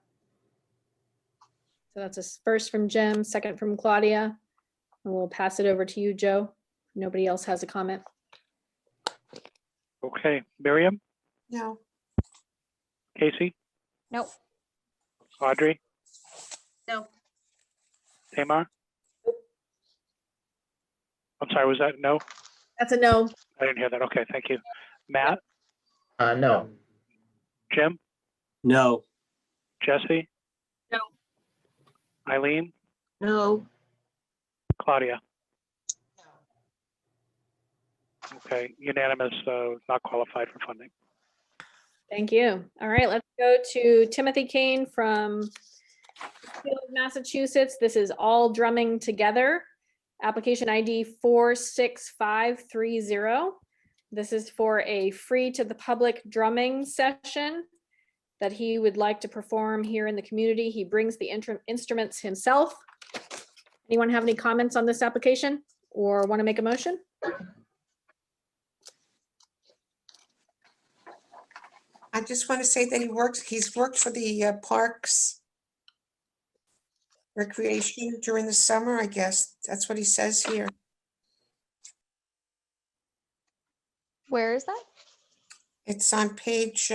So that's a first from Jim, second from Claudia. And we'll pass it over to you, Joe. Nobody else has a comment. Okay, Miriam, No. Casey, Nope. Audrey, No. Tamar? I'm sorry, was that no? That's a no. I didn't hear that. Okay, thank you. Matt, No. Jim, No. Jesse? No. Eileen, No. Claudia? Okay, unanimous, not qualified for funding. Thank you. All right, let's go to Timothy Kane from Massachusetts. This is All Drumming Together. Application ID 46530. This is for a free to the public drumming session that he would like to perform here in the community. He brings the instruments himself. Anyone have any comments on this application or want to make a motion? I just want to say that he's worked for the Parks Recreation during the summer, I guess. That's what he says here. Where is that? It's on page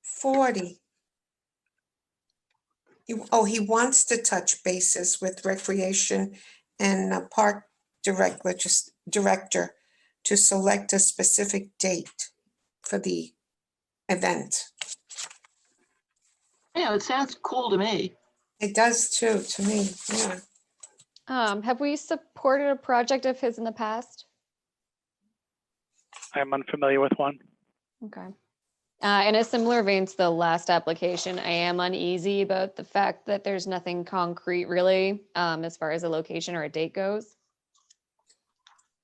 40. He wants to touch bases with Recreation and Park Director to select a specific date for the event. Yeah, it sounds cool to me. It does too, to me, yeah. Have we supported a project of his in the past? I'm unfamiliar with one. Okay. In a similar vein to the last application, I am uneasy about the fact that there's nothing concrete really, as far as a location or a date goes.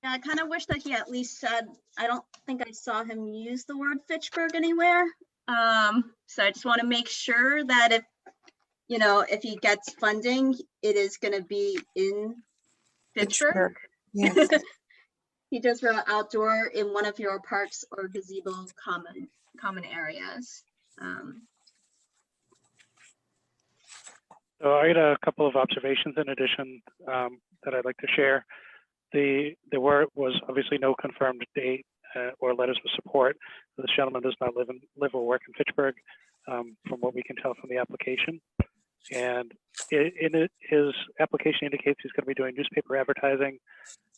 Yeah, I kind of wish that he at least said, I don't think I saw him use the word Fitchburg anywhere. So I just want to make sure that if he gets funding, it is going to be in Fitchburg. Yes. He does for outdoor in one of your parks or gazebo common areas. So I had a couple of observations in addition that I'd like to share. There was obviously no confirmed date or letters of support. This gentleman does not live or work in Fitchburg, from what we can tell from the application. And his application indicates he's going to be doing newspaper advertising,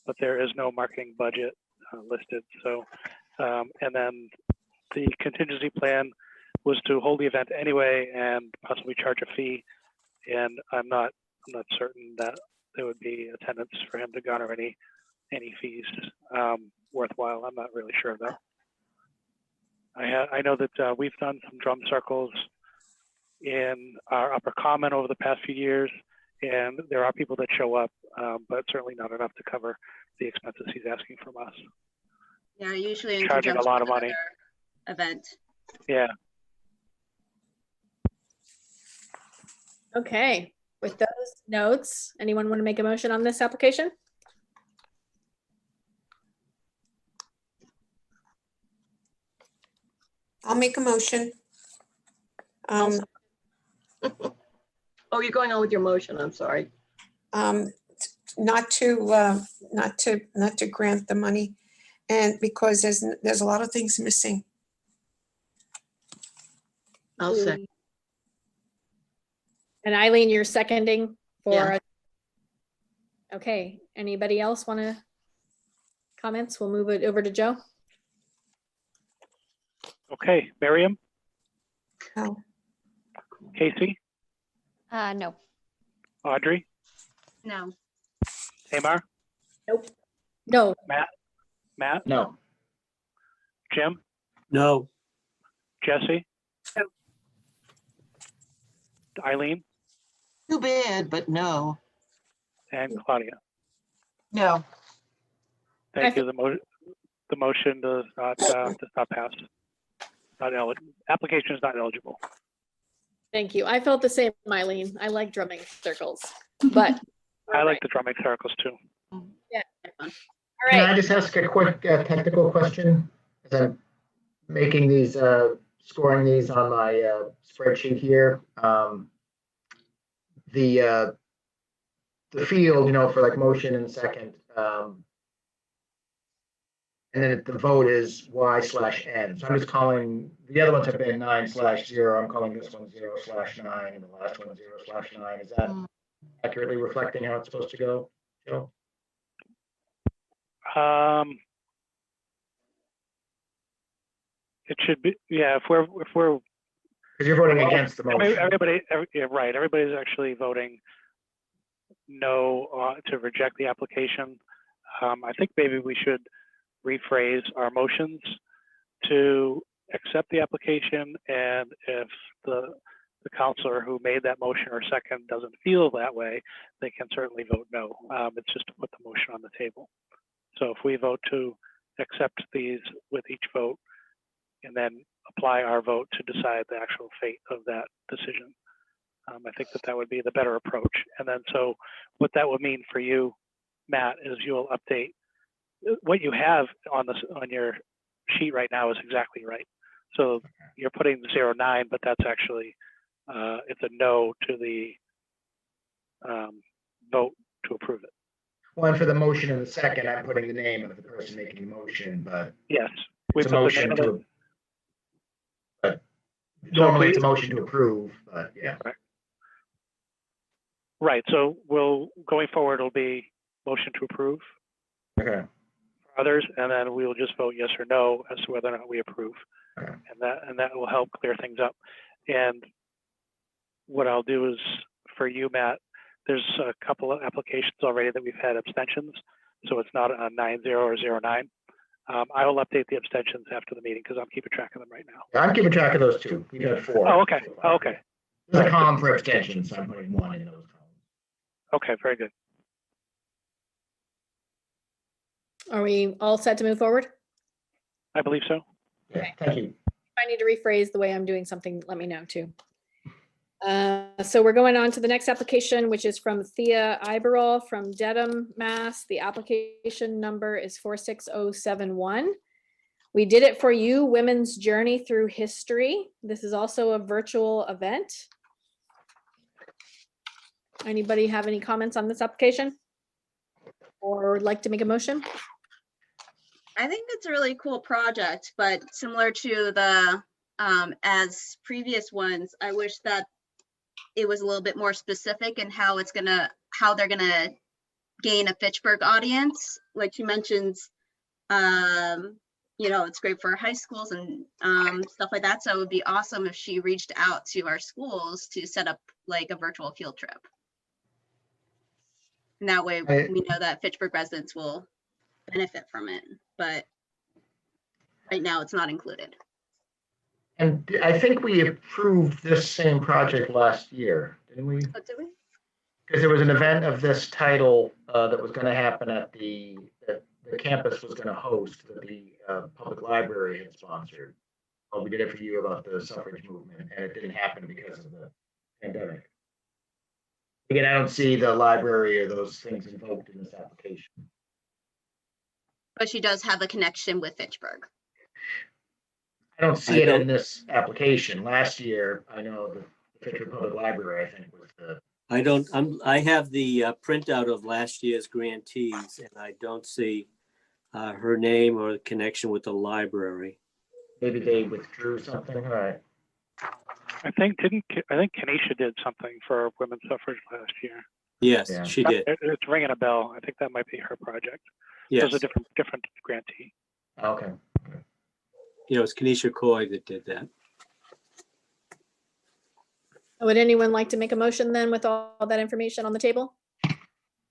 but there is no marketing budget listed. So, and then the contingency plan was to hold the event anyway and possibly charge a fee. And I'm not certain that there would be attendance for him to garner any fees worthwhile. I'm not really sure of that. I know that we've done some drum circles in our upper common over the past few years, and there are people that show up, but certainly not enough to cover the expenses he's asking from us. Yeah, usually in Charging a lot of money. Event. Yeah. Okay, with those notes, anyone want to make a motion on this application? I'll make a motion. Oh, you're going on with your motion. I'm sorry. Not to grant the money, and because there's a lot of things missing. I'll second. And Eileen, you're seconding for, Yeah. Okay, anybody else want to comments? We'll move it over to Joe. Okay, Miriam, No. Casey, No. Audrey, No. Tamar, Nope. No. Matt, No. Jim, No. Jesse. No. Eileen Too bad, but no. and Claudia. No. Thank you. The motion does not pass. Application is not eligible. Thank you. I felt the same, Eileen. I like drumming circles, but I like the drumming circles too. yeah. All Can I right. just ask a quick technical question? As I'm making these, scoring these on my spreadsheet here. The field, for like motion and second. And then the vote is Y/N. So I'm just calling, the other ones have been 9/0. I'm calling this one 0/9 and the last one 0/9. Is that accurately reflecting how it's supposed to go, Joe? It should be, yeah, if we're Because you're voting against the motion. yeah, right. Everybody's actually voting no to reject the application. I think maybe we should rephrase our motions to accept the application, and if the counselor who made that motion or second doesn't feel that way, they can certainly vote no. It's just to put the motion on the table. So if we vote to accept these with each vote and then apply our vote to decide the actual fate of that decision, I think that would be the better approach. And then so what that would mean for you, Matt, is you'll update what you have on your sheet right now is exactly right. So you're putting 0/9, but that's actually it's a no to the vote to approve it. Well, and for the motion and the second, I'm putting the name of the person making the motion, but yes, we it's a put motion the name to. But normally it's a motion to approve, but yeah. Right. So going forward, it'll be motion to approve. Okay. Others, and then we will just vote yes or no as to whether or not we approve. Okay. And that will help clear things up. And what I'll do is for you, Matt, there's a couple of applications already that we've had abstentions, so it's not a 9-0 or 0-9. I will update the abstentions after the meeting because I'm keeping track of them right now. Yeah, I'm keeping track of those two. We've got 4. Oh, okay. Oh, okay. There's a column for abstentions, so I'm putting 1 in those columns. Okay, very good. Are we all set to move forward? I believe so. Yeah, thank you. If I need to rephrase the way I'm doing something, let me know too. So we're going on to the next application, which is from Thea Iberall from Dedham, Mass. The application number is 46071. We did it for you, Women's Journey Through History. This is also a virtual event. Anybody have any comments on this application? Or would like to make a motion? I think it's a really cool project, but similar to the as previous ones, I wish that it was a little bit more specific in how they're gonna gain a Fitchburg audience. Like she mentions, it's great for high schools and stuff like that. So it would be awesome if she reached out to our schools to set up like a virtual field trip. And that way we know that Fitchburg residents will benefit from it, but right now it's not included. And I think we approved this same project last year, didn't we? Oh, did we? Because there was an event of this title that was going to happen at the campus was going to host that the public library had sponsored. Well, we did it for you about the suffrage movement, and it didn't happen because of the pandemic. Again, I don't see the library or those things invoked in this application. But she does have a connection with Fitchburg. I don't see it in this application. Last year, I know the Fitchburg Public Library, I think, was the. I have the printout of last year's grantees, and I don't see her name or the connection with the library. Maybe they withdrew something, all right. I think Kenesha did something for women's suffrage last year. Yes, Yeah. she did. It's ringing a bell. I think that might be her project. Yes. Those are different grantee. Okay. You know, it's Kenesha Coy that did that. Would anyone like to make a motion then with all that information on the table?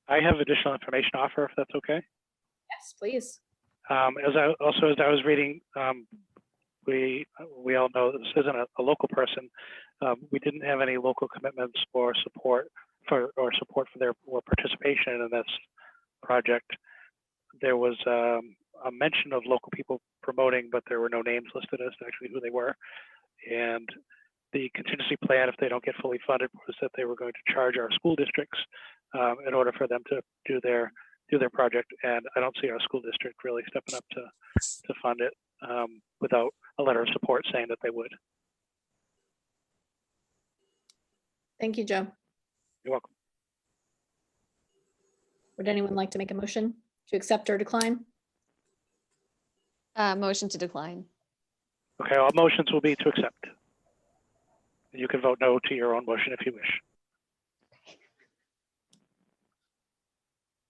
I have additional information to offer, if that's okay. Yes, please. As I was reading, we all know this isn't a local person. We didn't have any local commitments or support for their participation in this project. There was a mention of local people promoting, but there were no names listed as to actually who they were. And the contingency plan, if they don't get fully funded, was that they were going to charge our school districts in order for them to do their project. And I don't see our school district really stepping up to fund it without a letter of support saying that they would. Thank you, Joe. You're welcome. Would anyone like to make a motion to accept or decline? Motion to decline. Okay, all motions will be to accept. You can vote no to your own motion if you wish.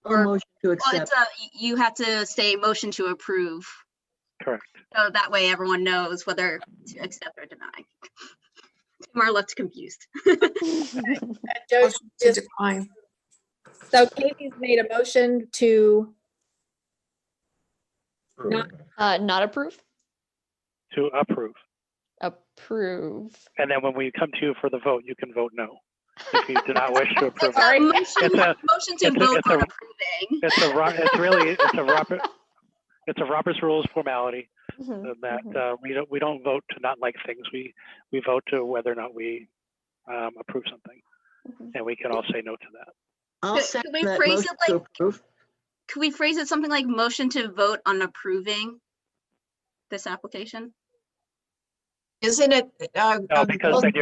Or motion to Well, accept. you have to say motion to approve. Correct. So that way everyone knows whether to accept or deny. Tamara looked confused. Joe, Motion to decline. so Casey's made a motion to Not approve? To approve. Approve. And then when we come to you for the vote, you can vote no. If you do not wish to approve. It's a it. motion, It's a- motion to it's a- vote it's a- on approving. It's a Robert's Rules formality Mhm, in that mhm. we don't vote to not like things. We vote to whether or not we approve something, Mhm. and we can all say no to that. I'll Could second we that phrase motion it to like- approve. Could we phrase it something like motion to vote on approving this application? Isn't it? No, because then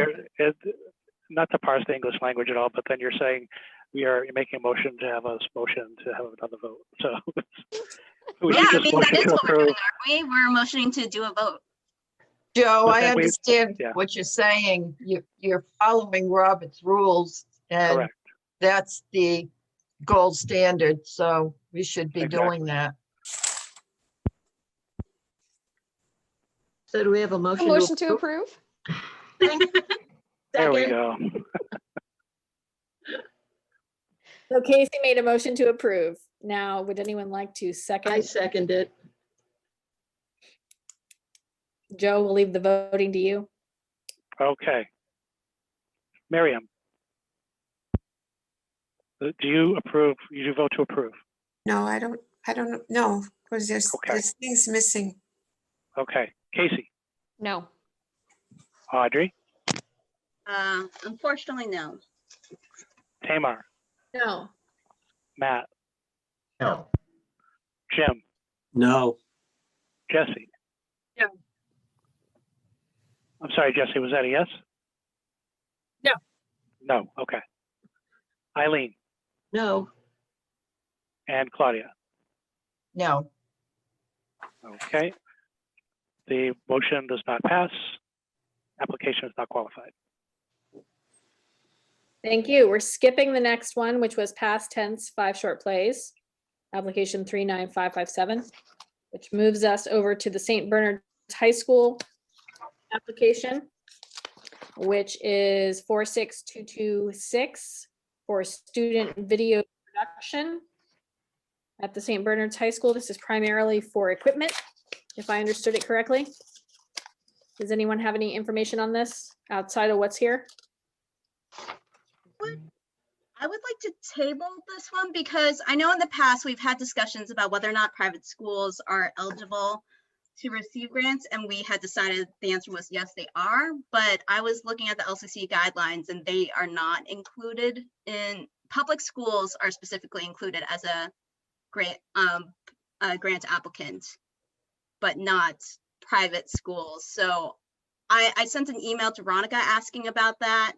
not to parse the English language at all, but then you're saying we are making a motion to have a motion to have another vote. So we Yeah, should I just mean, that motion is to what we're doing, approve. aren't we? We're motioning to do a vote. Joe, But I then we- understand yeah. what you're saying. You're following Robert's rules, and Correct. that's the gold standard, so we should be doing that. So do we have a A motion? motion to approve? There we Second. go. So Casey made a motion to approve. Now, would anyone like to I second? second it. Joe, we'll leave the voting to you. Okay. Miriam. Do you approve? You do vote to approve. No, I don't know, because Okay. there's things missing. Okay. Casey. No. Audrey. Unfortunately, no. Tamar. No. Matt. No. Jim. No. Jesse. No. I'm sorry, Jesse, was that a yes? No. No, okay. Eileen No. and Claudia. No, Okay. The motion does not pass. Application is not qualified. Thank you. We're skipping the next one, which was past tense 5 short plays, application 39557, which moves us over to the St. Bernard's High School application, which is 46226 for student video production at the St. Bernard's High School. This is primarily for equipment, if I understood it correctly. Does anyone have any information on this outside of what's here? I would like to table this one because I know in the past we've had discussions about whether or not private schools are eligible to receive grants, and we had decided the answer was yes, they are. But I was looking at the LCC guidelines and they are not included in, public schools are specifically included as a grant applicant, but not private schools. So I sent an email to Veronica asking about that.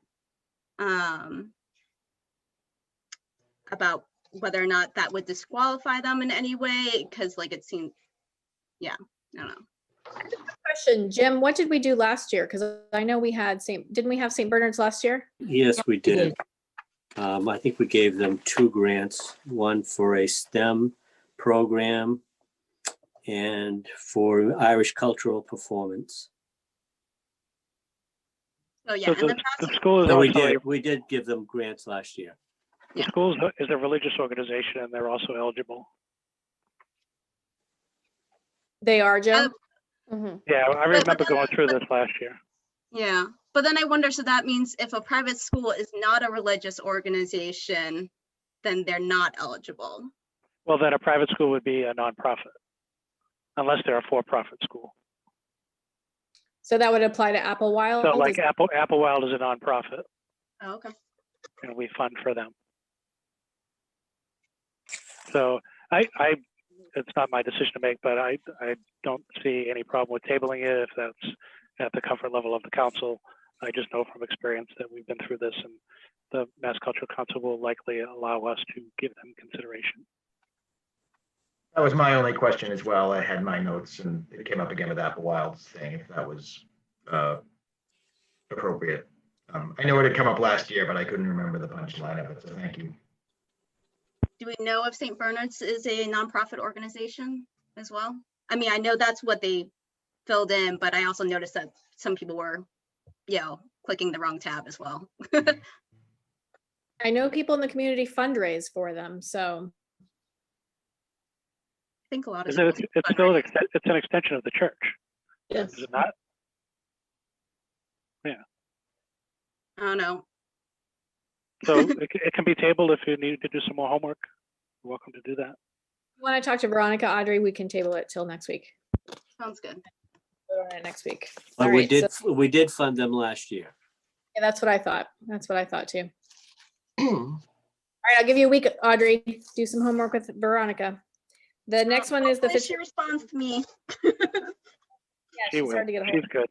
About whether or not that would disqualify them in any way, because like it seemed, yeah, I don't know. Question, Jim, what did we do last year? Because I know we had didn't we have St. Bernard's last year? Yes, we did. I think we gave them 2 grants, one for a STEM program and for Irish cultural performance. So yeah, So and the, then the school is So also, we did give them grants last year. the school is a religious organization and they're also eligible. They are, Joe? Yeah, I remember going through this last year. yeah, but then I wonder, so that means if a private school is not a religious organization, then they're not eligible. Well, then a private school would be a nonprofit, unless they're a for-profit school. So that would apply to Applewild? So like Applewild is a nonprofit Oh, okay. and we fund for them. So it's not my decision to make, but I don't see any problem with tabling it if that's at the comfort level of the council. I just know from experience that we've been through this and the Mass Cultural Council will likely allow us to give them consideration. That was my only question as well. I had my notes and it came up again with Applewild's thing, if that was appropriate. I know it had come up last year, but I couldn't remember the punchline of it, so thank you. Do we know if St. Bernard's is a nonprofit organization as well? I mean, I know that's what they filled in, but I also noticed that some people were, clicking the wrong tab as well. I know people in the community fundraise for them, so. I think a lot of Is it, schools it's still it's an extension of the church. Yes. Is it not? Yeah. I don't know. So it can be tabled if you need to do some more homework. You're welcome to do that. When I talk to Veronica, Audrey, we can table it till next week. Sounds good. Vote on it next week. But All we right, did so- we did fund them last year. Yeah, that's what I thought. That's what I thought too. All right, I'll give you a week, Audrey. Do some homework with Veronica. The next one is the Hopefully she responds to me. Yeah, She she's will. hard to get a hold She's of. good.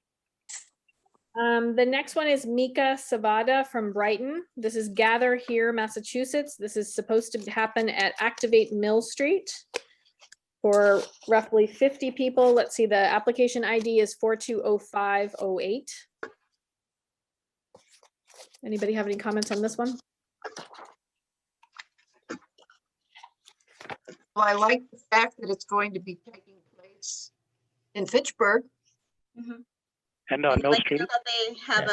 The next one is Mika Savada from Brighton. This is Gather Here, Massachusetts. This is supposed to happen at Activate Mill Street for roughly 50 people. Let's see, the application ID is 420508. Anybody have any comments on this one? Well, I like the fact that it's going to be taking place in Fitchburg. And on Mill Like to Street. know that they have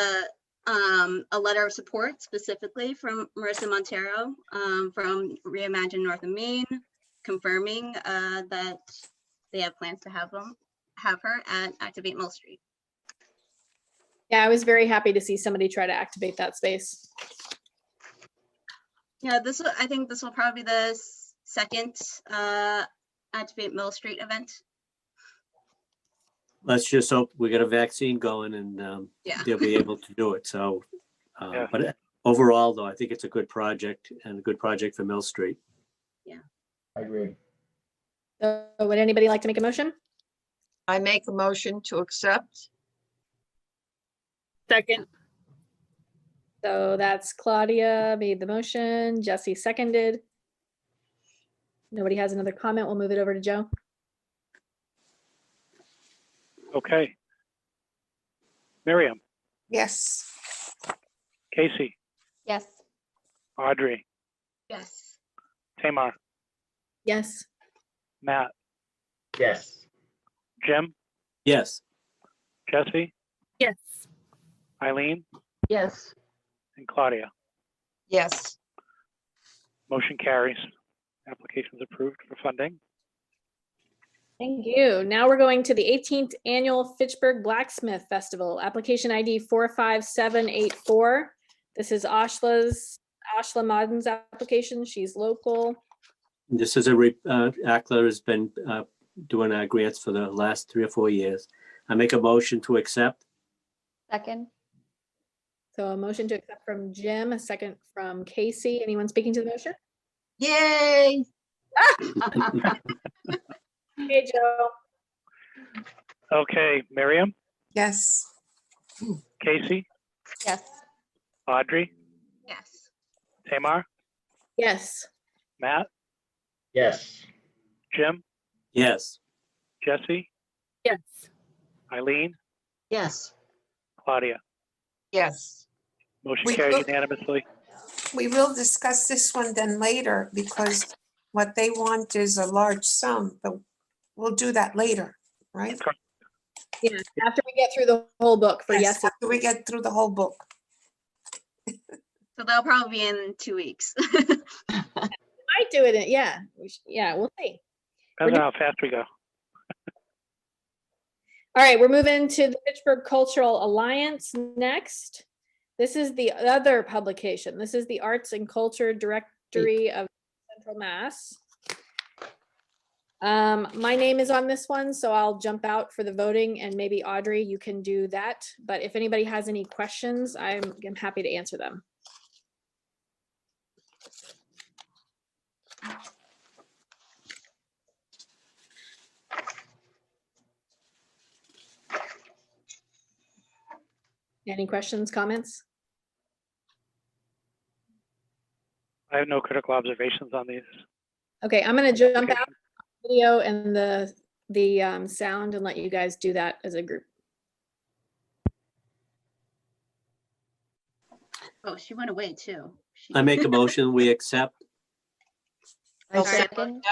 a letter of support specifically from Marissa Montero from Reimagine North of Maine, confirming that they have plans to have her at Activate Mill Street. Yeah, I was very happy to see somebody try to activate that space. Yeah, I think this will probably be the second Activate Mill Street event. Let's just hope we get a vaccine going and Yeah. they'll be able to do it. So, but overall, though, I think it's a good project and a good project for Mill Street. Yeah. I agree. So would anybody like to make a motion? I make a motion to accept. Second. So that's Claudia made the motion, Jesse seconded. Nobody has another comment. We'll move it over to Joe. Okay. Miriam, Yes. Casey, Yes. Audrey, Yes. Tamar, Yes. Matt, Yes. Jim, Yes. Jesse, Yes. Eileen, Yes. and Claudia. Yes. Motion carries. Applications approved for funding. Thank you. Now we're going to the 18th Annual Fitchburg Blacksmith Festival, application ID 45784. This is Ashla Madden's application. She's local. This is ACLA has been doing our grants for the last 3 or 4 years. I make a motion to accept. Second. So a motion to accept from Jim, a second from Casey. Anyone speaking to the motion? Yay. Hey, Joe. Okay, Miriam, Yes. Casey, Yes. Audrey, Yes. Tamar, Yes. Matt, Yes. Jim, Yes. Jesse, Yes. Eileen, Yes. Claudia. Yes. Motion We carried both- unanimously. we will discuss this one then later because what they want is a large sum, but we'll do that later, right? Yeah, after we get through the whole book for Yes, yes. after we get through the whole book. So that'll probably be in 2 weeks. Might do it, yeah, yeah, we'll see. Depends on how fast we go. All right, we're moving to the Fitchburg Cultural Alliance next. This is the other publication. This is the Arts and Culture Directory of Central Mass. My name is on this one, so I'll jump out for the voting, and maybe Audrey, you can do that. But if anybody has any questions, I'm happy to answer them. Any questions, comments? I have no critical observations on these. Okay, I'm gonna jump out video and the sound and let you guys do that as a group. Oh, she went away too. I make a motion, we accept. I second.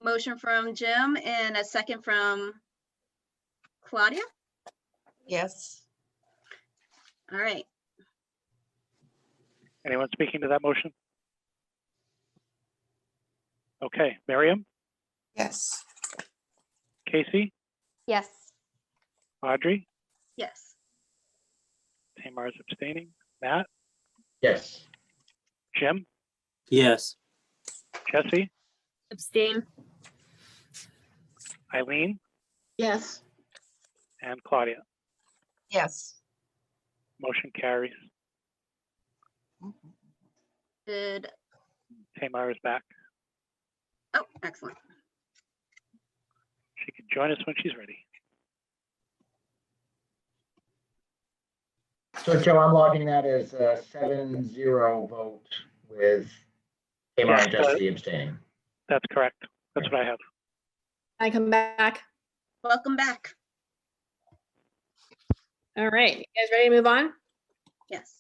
Motion from Jim and a second from Claudia. Yes. All right. Anyone speaking to that motion? Okay, Miriam, Yes. Casey, Yes. Audrey, Yes. Tamar's abstaining, Matt, Yes. Jim, Yes. Jesse, Abstain. Eileen, Yes. and Claudia. Yes. Motion carries. Did, Tamar is back. oh, excellent. She can join us when she's ready. So Joe, I'm logging that as a 7-0 vote with Tamar and Yeah, Jesse abstaining. That's correct. That's what I have. I come back. Welcome back. All right, you guys ready to move on? Yes.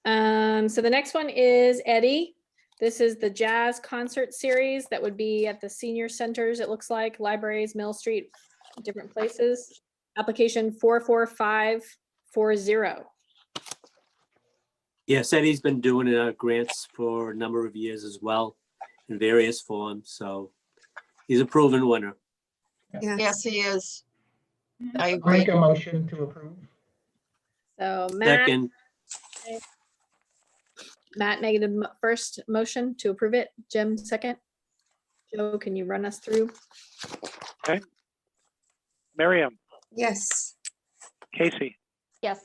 So the next one is Eddie. This is the jazz concert series that would be at the senior centers, it looks like, libraries, Mill Street, different places. Application 44540. Yes, Eddie's been doing grants for a number of years as well in various forms, so he's a proven winner. Yes, he is. I I'll agree. make a motion to approve. So Matt Second, made a first motion to approve it. Jim, second. Joe, can you run us through? Okay. Miriam, Yes. Casey, Yes.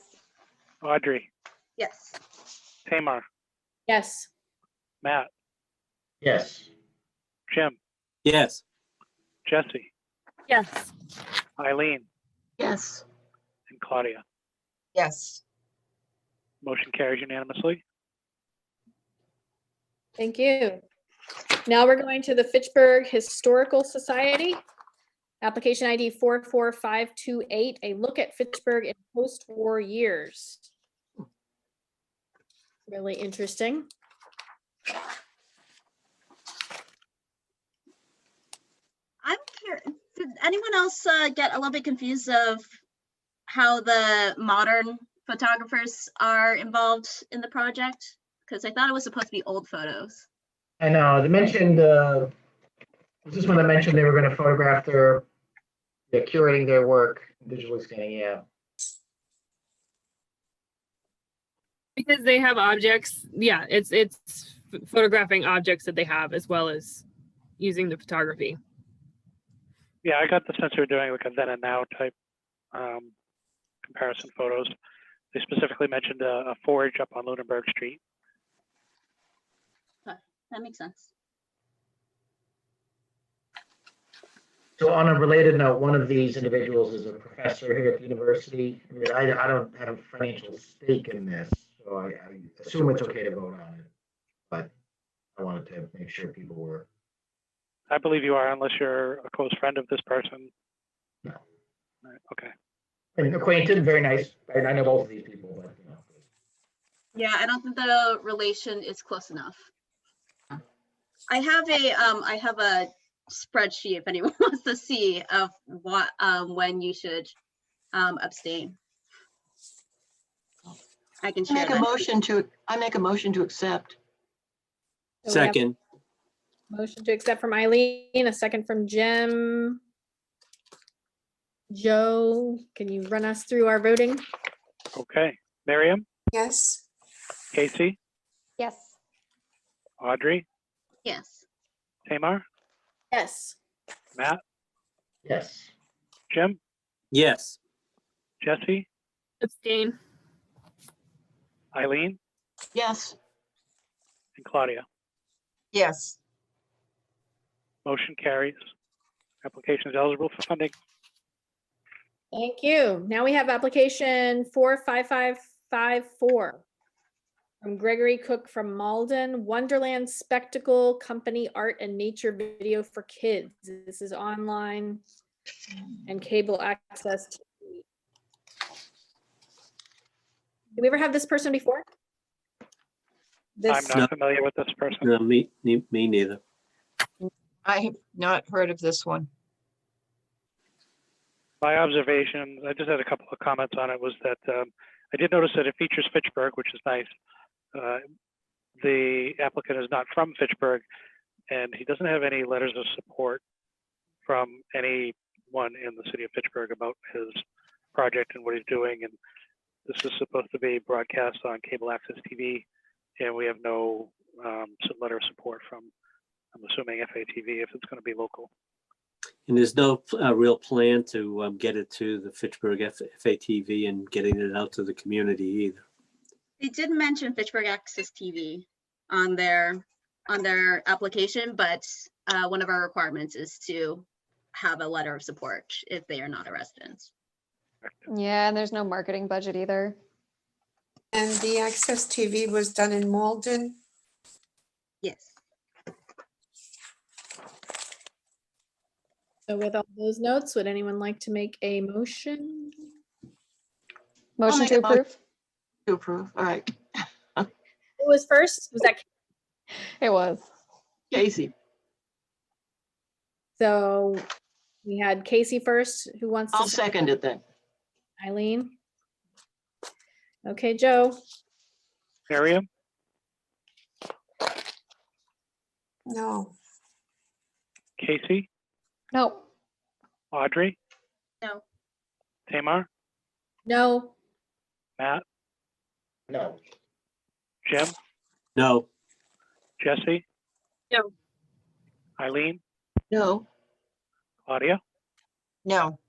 Audrey, Yes. Tamar, Yes. Matt, Yes. Jim, yes. Jesse, Yes. Eileen, Yes. and Claudia. Yes. Motion carries unanimously. Thank you. Now we're going to the Fitchburg Historical Society. Application ID 44528, a look at Fitchburg in post-war years. Really interesting. I'm curious, did anyone else get a little bit confused of how the modern photographers are involved in the project? Because I thought it was supposed to be old photos. I know, they mentioned, was this when they mentioned they were going to photograph curating their work, digitally scanning, yeah. Because they have objects. Yeah, it's photographing objects that they have as well as using the photography. Yeah, I got the sense they were doing like a then and now type comparison photos. They specifically mentioned a forge up on Lunenburg Street. That makes sense. So on a related note, one of these individuals is a professor here at the university. I mean, I don't have a financial stake in this, so I assume it's okay to vote on it. But I wanted to make sure people were. I believe you are, unless you're a close friend of this person. No. Right, okay. I mean, acquainted, very nice. I know both of these people, but you know. Yeah, I don't think the relation is close enough. I have a spreadsheet if anyone wants to see of what, when you should abstain. I can I share make a that. motion to, I make a motion to accept. So we have Second, motion to accept from Eileen, a second from Jim. Joe, can you run us through our voting? Okay, Miriam, Yes. Casey, Yes. Audrey, Yes. Tamar, Yes. Matt, Yes. Jim, yes. Jesse, Abstain. Eileen, Yes. and Claudia. Yes. Motion carries. Application is eligible for funding. Thank you. Now we have application 45554 from Gregory Cook from Malden, Wonderland Spectacle Company Art and Nature Video for Kids. This is online and cable access. Did we ever have this person before? I'm This, not familiar with this person. No, me neither. I have not heard of this one. My observation, I just had a couple of comments on it, was that I did notice that it features Fitchburg, which is nice. The applicant is not from Fitchburg, and he doesn't have any letters of support from anyone in the city of Fitchburg about his project and what he's doing. And this is supposed to be broadcast on cable access TV, and we have no letter of support from, I'm assuming, FATV if it's going to be local. And there's no real plan to get it to the Fitchburg FATV and getting it out to the community either. They did mention Fitchburg Access TV on their application, but one of our requirements is to have a letter of support if they are not a resident. Yeah, and there's no marketing budget either. And the Access TV was done in Malden. Yes. so with all those notes, would anyone like to make a motion? Motion make to a motion. approve? To approve. All right. Who was first? Was that, It was. Casey. so we had Casey first. Who wants I'll to? second it then. Eileen? Okay, Joe? Miriam, No. Casey, No. Audrey, No. Tamar, No. Matt, No. Jim, No, Jesse? No. Eileen, No. Claudia? No.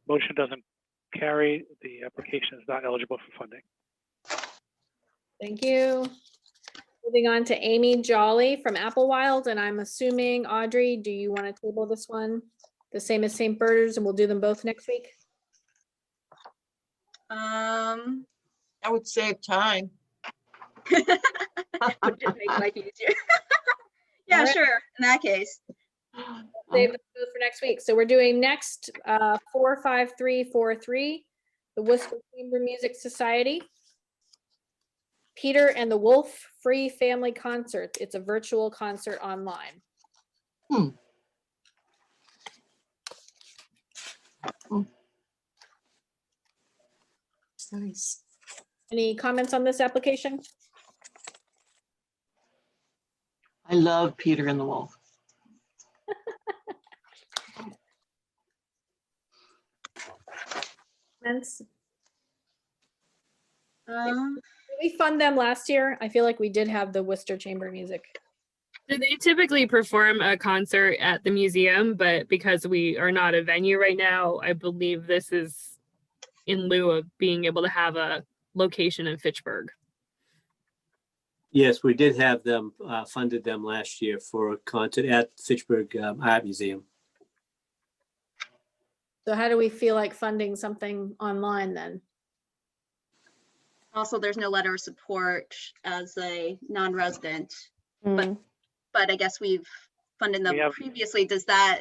Motion doesn't carry. The application is not eligible for funding. Thank you. Moving on to Amy Jolly from Applewild, and I'm assuming, Audrey, do you want to table this one? The same as St. Birders, and we'll do them both next week? I would save time. Would just make life easier. Yeah, Alright. sure. In that case. Save them both for next week. So we're doing next 45343, the Worcester Chamber Music Society. Peter and the Wolf Free Family Concert. It's a virtual concert online. It's nice. Any comments on this application? I love Peter and the Wolf. Comments? Um, Did we fund them last year? I feel like we did have the Worcester Chamber Music. They typically perform a concert at the museum, but because we are not a venue right now, I believe this is in lieu of being able to have a location in Fitchburg. yes, we did have them, funded them last year for a concert at Fitchburg Art Museum. So how do we feel like funding something online then? also, there's no letter of support as a non-resident, Mm. but I guess we've funded them We have- previously. Does that,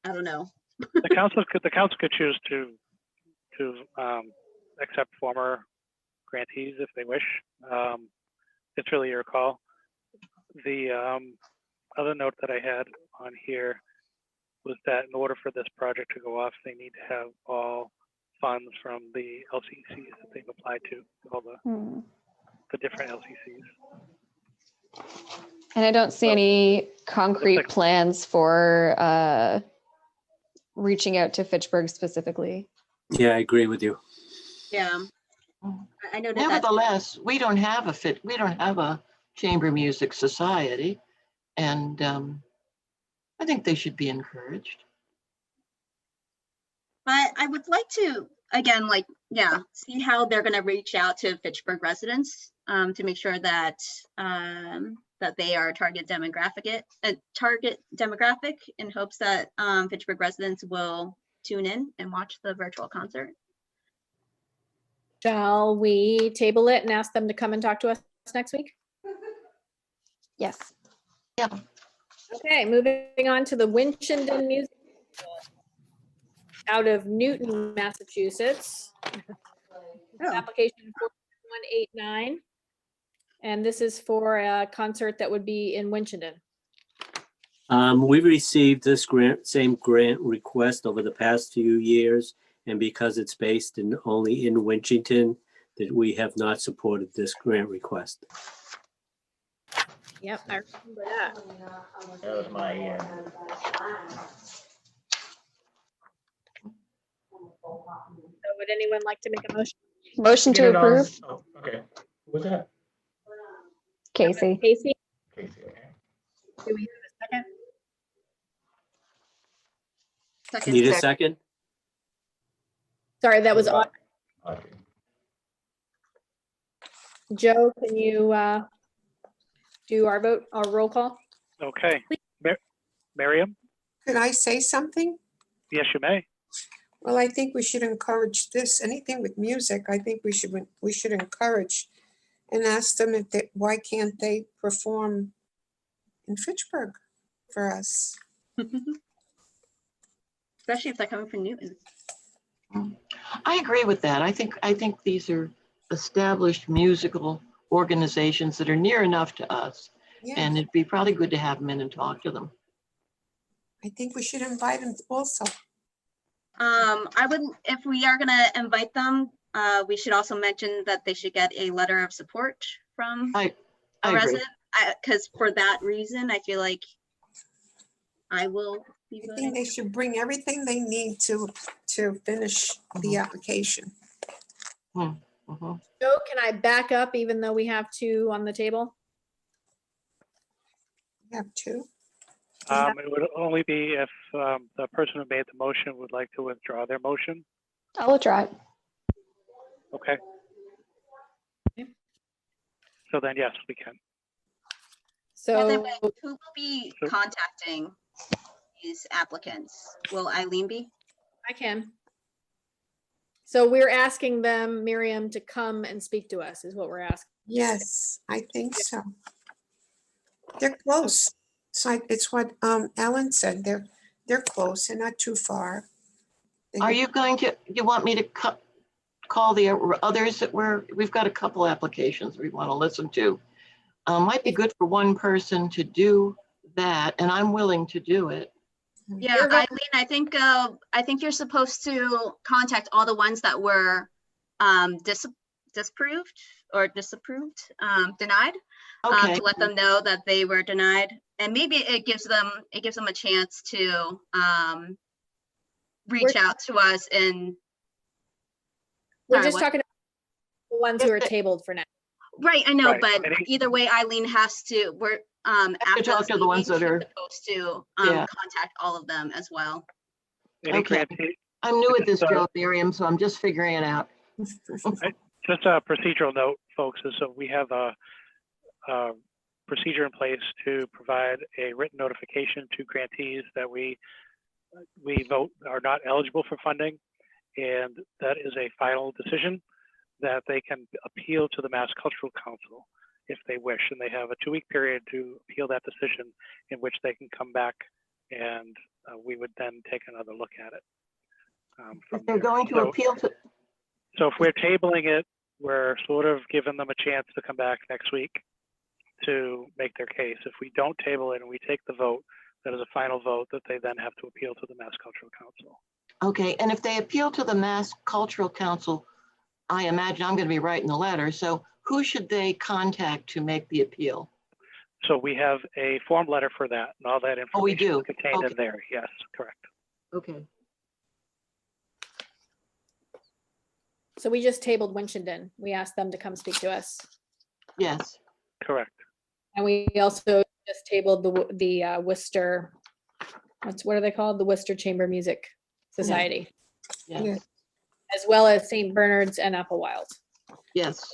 I don't know. The council could choose to accept former grantees if they wish. It's really your call. The other note that I had on here was that in order for this project to go off, they need to have all funds from the LCCs that they've applied to, all the different LCCs. And I don't see any concrete like- plans for reaching out to Fitchburg specifically. Yeah, I agree with you. Yeah. I know that. Nevertheless, we don't have a chamber music society, and I think they should be encouraged. But I would like to, again, like, yeah, see how they're going to reach out to Fitchburg residents to make sure that that they are target demographic in hopes that Fitchburg residents will tune in and watch the virtual concert. Shall we table it and ask them to come and talk to us next week? Yes. Yeah. Okay, moving on to the Winchendon Music out of Newton, Massachusetts. Application 4189. And this is for a concert that would be in Winchendon. We received this same grant request over the past few years, and because it's based only in Winchton, that we have not supported this grant request. Yep, I remember that. That was my, So would anyone like to make a motion? Motion Get to it on- approve, oh, okay. Who was that? Casey. Casey, Casey, okay. do we have a second? Second. Need a second? Sorry, that was on. Okay. Joe, can you do our roll call? Okay. Miriam? Could I say something? Yes, you may. Well, I think we should encourage this, anything with music, I think we should encourage and ask them if they, why can't they perform in Fitchburg for us? Especially if they're coming from Newton. I agree with that. I think these are established musical organizations that are near enough to us, Yeah, and it'd be probably good to have them in and talk to them. I think we should invite them also. I would, if we are gonna invite them, we should also mention that they should get a letter of support from I a agree. resident. Because for that reason, I feel like I will be I think voting. they should bring everything they need to finish the application. Mhm. Joe, can I back up even though we have two on the table? We have two. It would only be if the person who made the motion would like to withdraw their motion. I'll withdraw it. Okay. So then, yes, we can. By the So way, who will be contacting these applicants? Will Eileen be? I can. So we're asking them, Miriam, to come and speak to us is what we're asking. Yes, I think so. They're close. It's what Ellen said. They're close. They're not too far. Are you want me to call the others that we've got a couple applications we want to listen to. Might be good for one person to do that, and I'm willing to do it. Yeah, Eileen, I think you're supposed to contact all the ones that were disproved or disapproved, denied, Okay. to let them know that they were denied, and maybe it gives them a chance to reach out to us and. We're Sorry, just what? talking about the ones who are tabled for now. Right, I know, Right. but either way, Eileen has to. We're after talk this to the ones meeting, that she's are- supposed to Yeah. contact all of them as well. Any Okay. grantee, I'm new at this So- job, Miriam, so I'm just figuring it out. just a procedural note, folks, is so we have a procedure in place to provide a written notification to grantees that we vote are not eligible for funding. And that is a final decision that they can appeal to the Mass Cultural Council if they wish. And they have a 2-week period to appeal that decision, in which they can come back and we would then take another look at it. From If they're there. going to So- appeal to, So if we're tabling it we're sort of giving them a chance to come back next week to make their case. If we don't table it and we take the vote, that is a final vote that they then have to appeal to the Mass Cultural Council. Okay, and if they appeal to the Mass Cultural Council, I imagine I'm going to be writing the letter. So who should they contact to make the appeal? So we have a form letter for that, and all that information Oh, we do? is contained Okay. in there. Yes, correct. Okay. So we just tabled Winchendon. We asked them to come speak to us. Yes. Correct. And we also just tabled the Worcester, what are they called? The Worcester Chamber Music Society, Yes. as well as St. Bernard's and Applewild. Yes.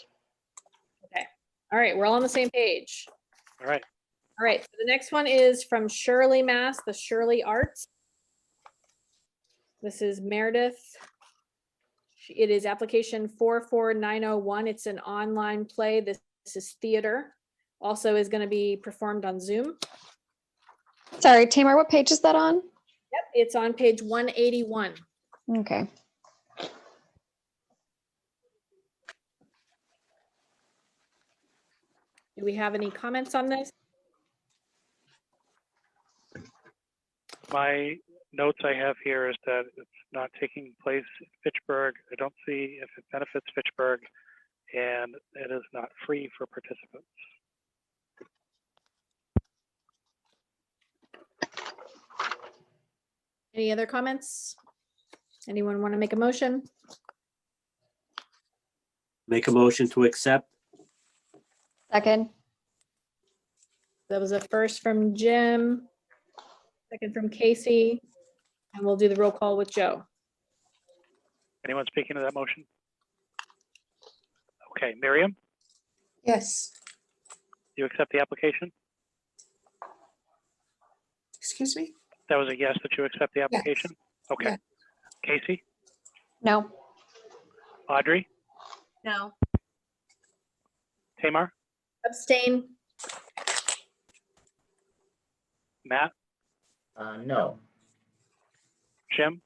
Okay. All right, we're all on the same page. All right. All right, so the next one is from Shirley, Mass, the Shirley Arts. This is Meredith. It is application 44901. It's an online play. This is theater. Also is going to be performed on Zoom. Sorry, Tamar, what page is that on? Yep, it's on page 181. Okay. Do we have any comments on this? My notes I have here is that it's not taking place in Fitchburg. I don't see if it benefits Fitchburg, and it is not free for participants. Any other comments? Anyone want to make a motion? Make a motion to accept. Second. That was a first from Jim, second from Casey, and we'll do the roll call with Joe. Anyone speaking to that motion? Okay, Miriam, Yes. you accept the application? Excuse me? That was a yes that you accept the application? Okay. Yeah. Casey, No. Audrey, No. Tamar, Abstain. Matt, No. Jim,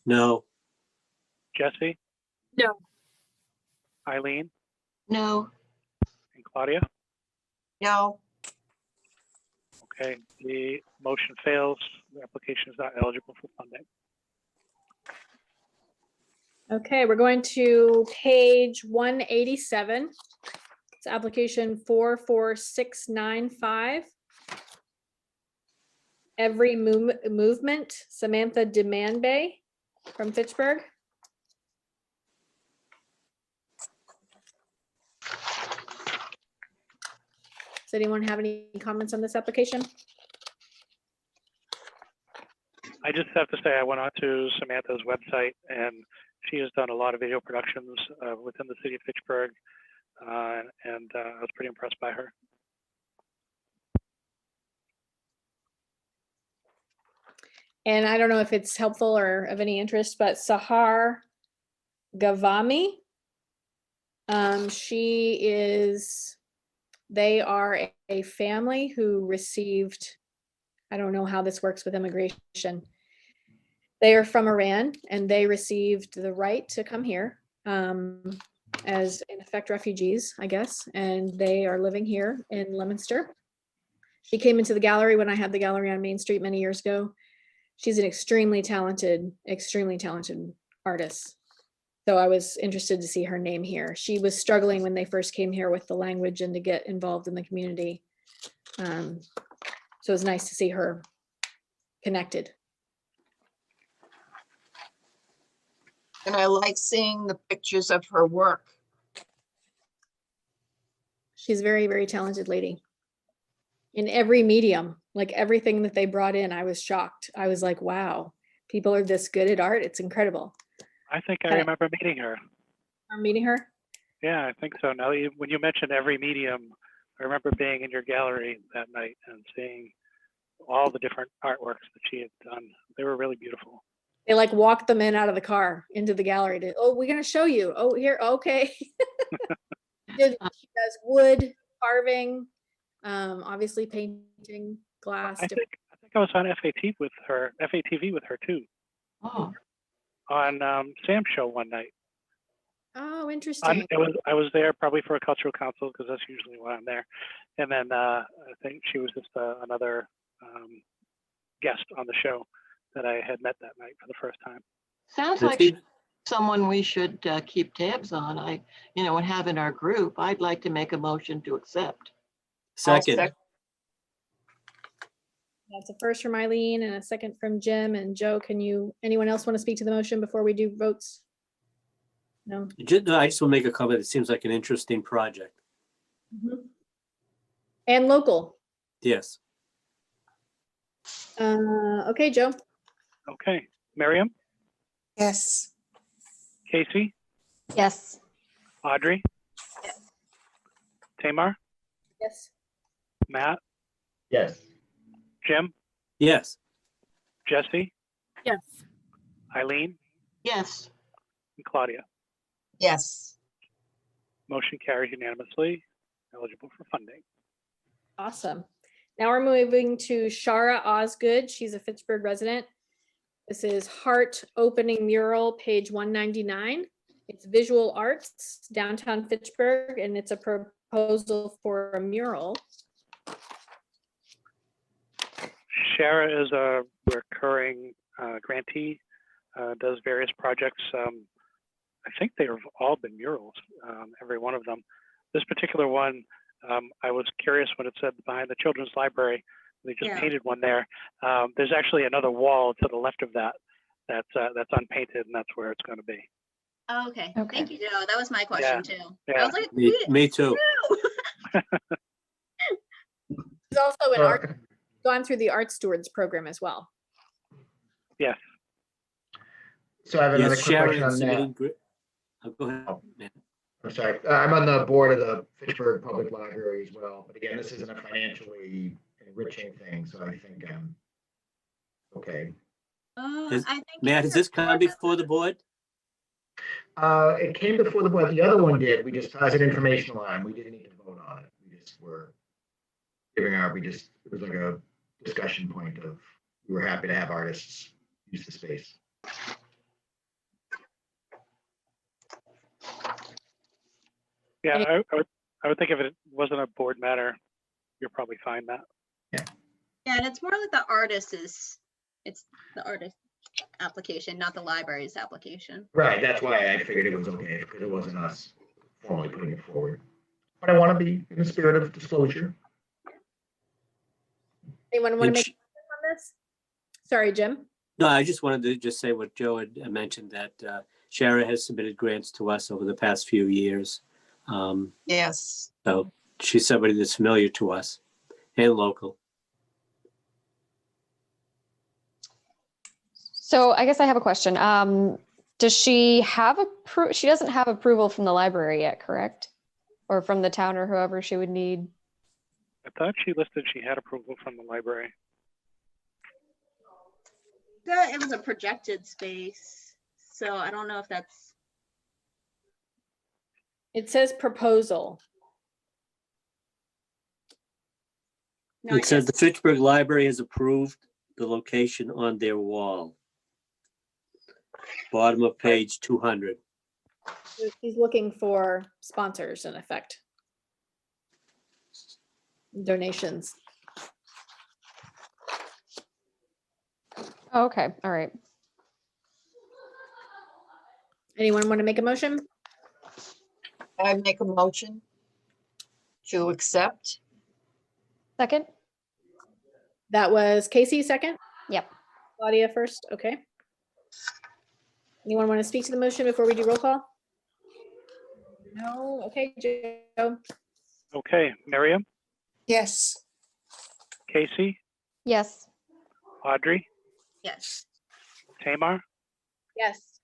No. Jesse, No. Eileen, No. and Claudia. No, Okay, the motion fails. The application is not eligible for funding. Okay, we're going to page 187. It's application 44695. Every Movement, Samantha Demandbay from Fitchburg. Does anyone have any comments on this application? I just have to say I went onto Samantha's website, and she has done a lot of video productions within the city of Fitchburg, and I was pretty impressed by her. And I don't know if it's helpful or of any interest, but Sahar Gavami. They are a family who received, I don't know how this works with immigration. They are from Iran and they received the right to come here as in effect refugees, I guess, and they are living here in Leominster. She came into the gallery when I had the gallery on Main Street many years ago. She's an extremely talented artist. So I was interested to see her name here. She was struggling when they first came here with the language and to get involved in the community. So it was nice to see her connected. and I like seeing the pictures of her work. She's a very, very talented lady. In every medium, like everything that they brought in, I was shocked. I was like, wow, people are this good at art. It's incredible. I think I Okay. remember meeting her. Or meeting her? Yeah, I think so. Now, when you mentioned every medium, I remember being in your gallery that night and seeing all the different artworks that she had done. They were really beautiful. They like walked them in out of the car into the gallery to, oh, we're gonna show you. Oh, here, okay. She does wood, carving, obviously painting, glass. I think I was on FATV with her too, Oh, on Sam's show one night. Oh, interesting. I was there probably for a cultural council because that's usually why I'm there. And then I think she was just another guest on the show that I had met that night for the first time. Sounds The like team- someone we should keep tabs on. And have in our group, I'd like to make a motion to accept. Second, That's a first from Eileen and a second from Jim and Joe. Anyone else want to speak to the motion before we do votes? No. no, I just will make a comment. It seems like an interesting project. Mhm. And local. Yes. Okay, Joe. Okay, Miriam, Yes. Casey, Yes. Audrey, Tamar, Yes. Matt, Yes. Jim, Yes. Jesse, Yes. Eileen, Yes. and Claudia. Yes. Motion carries unanimously, eligible for funding. Awesome. Now we're moving to Shara Osgood. She's a Fitchburg resident. This is Heart Opening Mural, page 199. It's visual arts, downtown Fitchburg, and it's a proposal for a mural. Shara is a recurring grantee, does various projects. I think they have all been murals, every one of them. This particular one, I was curious when it said behind the children's library, they just Yeah. painted one there. There's actually another wall to the left of that's unpainted, and that's where it's going to be. Oh, okay. Okay. Thank you, Joe. That was my question too. I Yeah. was like, Me too. She's also an art, gone through the Art Stewards program as well. Yes. So I have another Yes, quick question Sharon on that. submitting. Go ahead. Oh. Matt. I'm sorry. I'm on the board of the Fitchburg Public Library as well. But again, this isn't a financially enriching thing, so I think I'm okay. Has- I think Matt, has this come before the board? It came before the board. The other one did. We just, as an informational line, we didn't need to vote on it. We just were it was like a discussion point of, we were happy to have artists use the space. Yeah, I would think if it wasn't a board matter, you're probably fine, Matt. Yeah, and it's more like it's the artist application, not the library's application. Right, that's why I figured it was okay, because it wasn't us formally putting it forward. But I want to be in the spirit of disclosure. Anyone want to And make a comment on this? Sorry, Jim. No, I just wanted to just say what Joe had mentioned, that Shara has submitted grants to us over the past few years. Yes. So she's somebody that's familiar to us and local. So I guess I have a question. Does she have she doesn't have approval from the library yet, correct? Or from the town or whoever she would need? I thought she listed she had approval from the library. It was a projected space, so I don't know if that's. It says proposal. No, It says the Fitchburg Library has approved the location on their wall. Bottom of page 200. She's looking for sponsors in effect. Donations. Oh, okay, all right. Anyone want to make a motion? I make a motion to accept. Second? That was Casey second? Yep. Claudia first, okay. Anyone want to speak to the motion before we do roll call? No, okay, Joe. Okay, Miriam, Yes. Casey, Yes. Audrey, Yes. Tamar, Yes.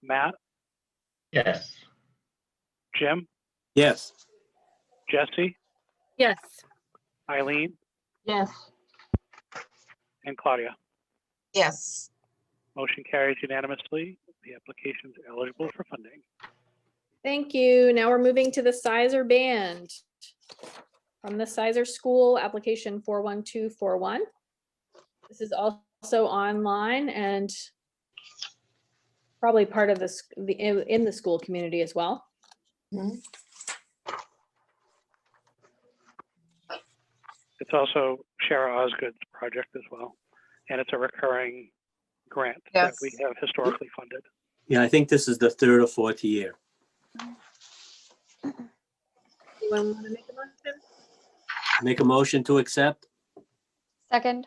Matt, Yes. Jim, Yes. Jesse, Yes. Eileen, Yes. and Claudia. Yes. Motion carries unanimously. The application is eligible for funding. Thank you. Now we're moving to the Sizer Band. From the Sizer School, application 41241. This is also online and probably part of this, in the school community as well. Mhm. It's also Shara Osgood's project as well. And it's a recurring grant that we Yes. have historically funded. Yeah, I think this is the third or fourth year. Anyone want to make a motion? Make a motion to accept? Second.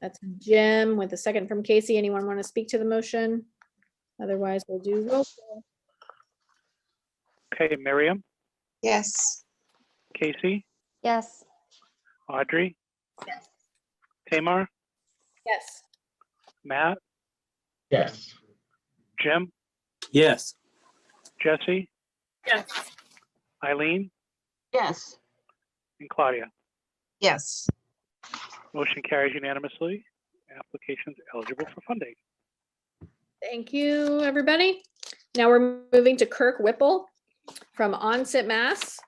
That's Jim with a second from Casey. Anyone want to speak to the motion? Otherwise, we'll do roll call. Okay, Miriam, Yes. Casey, Yes. Audrey, Yes. Tamar, Yes. Matt, Yes. Jim, Yes. Jesse, Yes. Eileen, Yes. and Claudia. Yes. Motion carries unanimously. Applications eligible for funding. Thank you, everybody. Now we're moving to Kirk Whipple from Onset, Mass.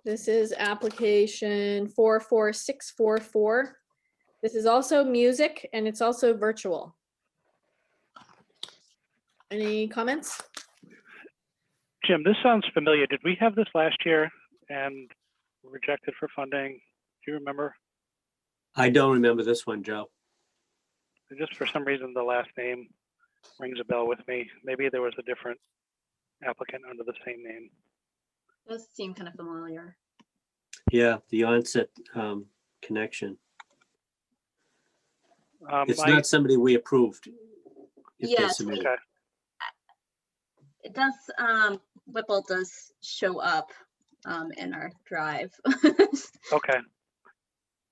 This is application 44644. This is also music and it's also virtual. Any comments? Jim, this sounds familiar. Did we have this last year and rejected for funding? Do you remember? I don't remember this one, Joe. Just for some reason, the last name rings a bell with me. Maybe there was a different applicant under the same name. Does seem kind of familiar. Yeah, the Onset connection. It's I- not somebody we approved. If they Yes, submitted. Okay. It does, Whipple does show up in our drive Okay.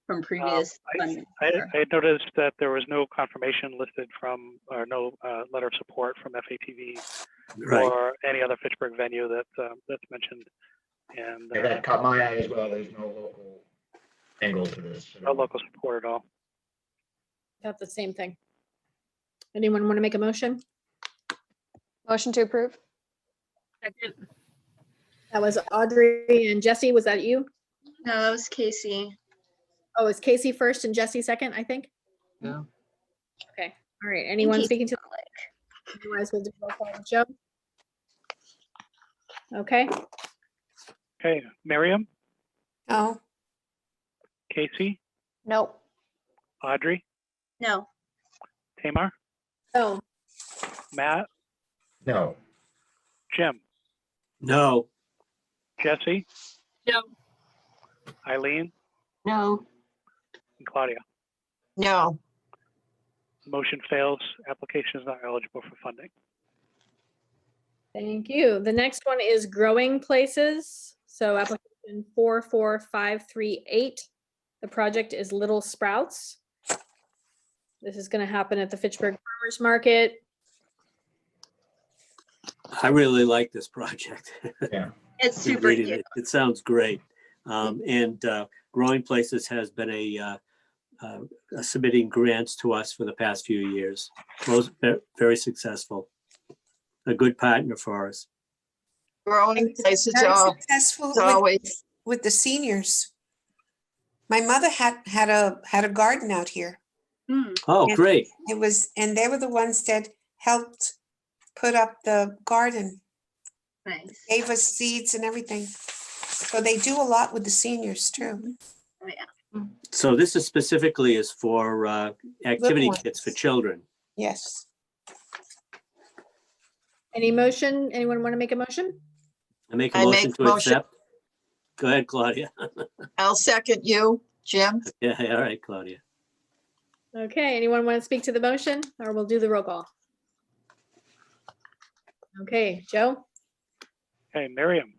from previous funding. I had noticed that there was no confirmation listed from, or no letter of support from FATV Right. or any other Fitchburg venue that that's mentioned. And Yeah, that caught my eye as well. There's no local angle to this. no local support at all. Got the same thing. Anyone want to make a motion? Motion to approve. Second. That was Audrey and Jesse. Was that you? No, that was Casey. Oh, it's Casey first and Jesse second, I think. Yeah. Okay. All right. Anyone Casey speaking to? Otherwise, we'll do roll call with Joe. Okay. Okay, Miriam, Oh, Casey, Nope. Audrey, No. Tamar, Oh, Matt, No. Jim, No. Jesse, No. Eileen, No. and Claudia. No. Motion fails. Application is not eligible for funding. thank you. The next one is Growing Places. So application 44538. The project is Little Sprouts. This is going to happen at the Fitchburg Farmers Market. I really like this project. Yeah. It's Been super reading cute. it. It sounds great. And Growing Places has been submitting grants to us for the past few years. Most very successful. A good partner for us. Growing places very are successful it's always, with the seniors. My mother had a garden out here. Hmm. Oh, And great. It was, and they were the ones that helped put up the garden, Nice. gave us seeds and everything. So they do a lot with the seniors too. Oh, yeah. So this is specifically is for activity ones. kits for children. Yes. Any motion? Anyone want to make a motion? I make a I motion make to motion. accept. Go ahead, Claudia. I'll second you, Jim. Yeah, all right, Claudia. Okay, anyone want to speak to the motion or we'll do the roll call? Okay, Joe? Okay, Miriam,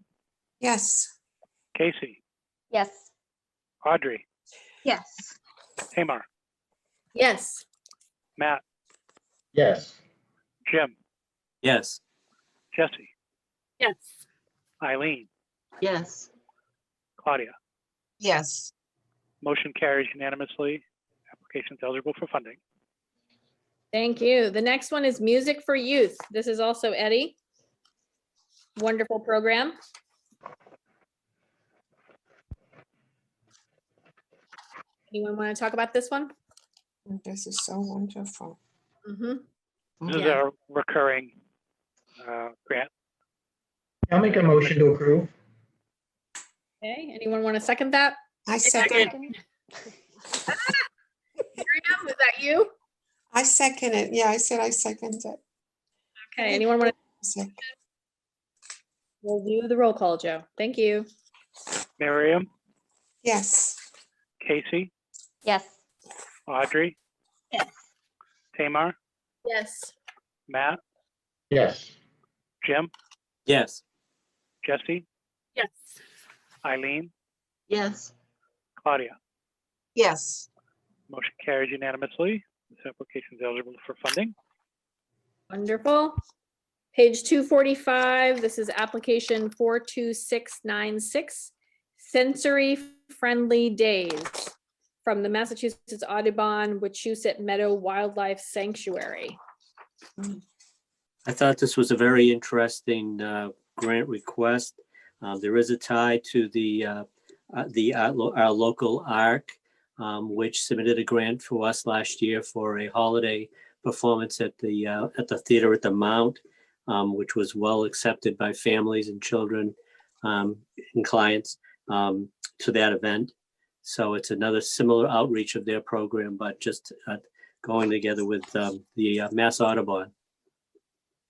Yes. Casey, Yes. Audrey, Yes. Tamar, Yes. Matt, Yes. Jim, Yes. Jesse, Yes. Eileen, Yes. Claudia. Yes. Motion carries unanimously. Application is eligible for funding. Thank you. The next one is Music for Youth. This is also Eddie. Wonderful program. Anyone want to talk about this one? This is so wonderful. Mhm. This is Yeah. our recurring grant. I'll make a motion to approve. Okay, anyone want to second that? I second, Miriam, is that you? I second it. Yeah, I said I second it. Okay, anyone want to? Second. We'll do the roll call, Joe. Thank you. Miriam, Yes. Casey, Yes. Audrey, Yes. Tamar, Yes. Matt, Yes. Jim, Yes. Jesse, Yes. Eileen, Yes. Claudia. Yes. Motion carries unanimously. This application is eligible for funding. Wonderful. Page 245, this is application 42696, sensory friendly days from the Massachusetts Audubon Wachusett Meadow Wildlife Sanctuary. I thought this was a very interesting grant request. There is a tie to our local ARC, which submitted a grant for us last year for a holiday performance at the theater at the Mount, which was well accepted by families and children and clients to that event. So it's another similar outreach of their program, but just going together with the Mass Audubon.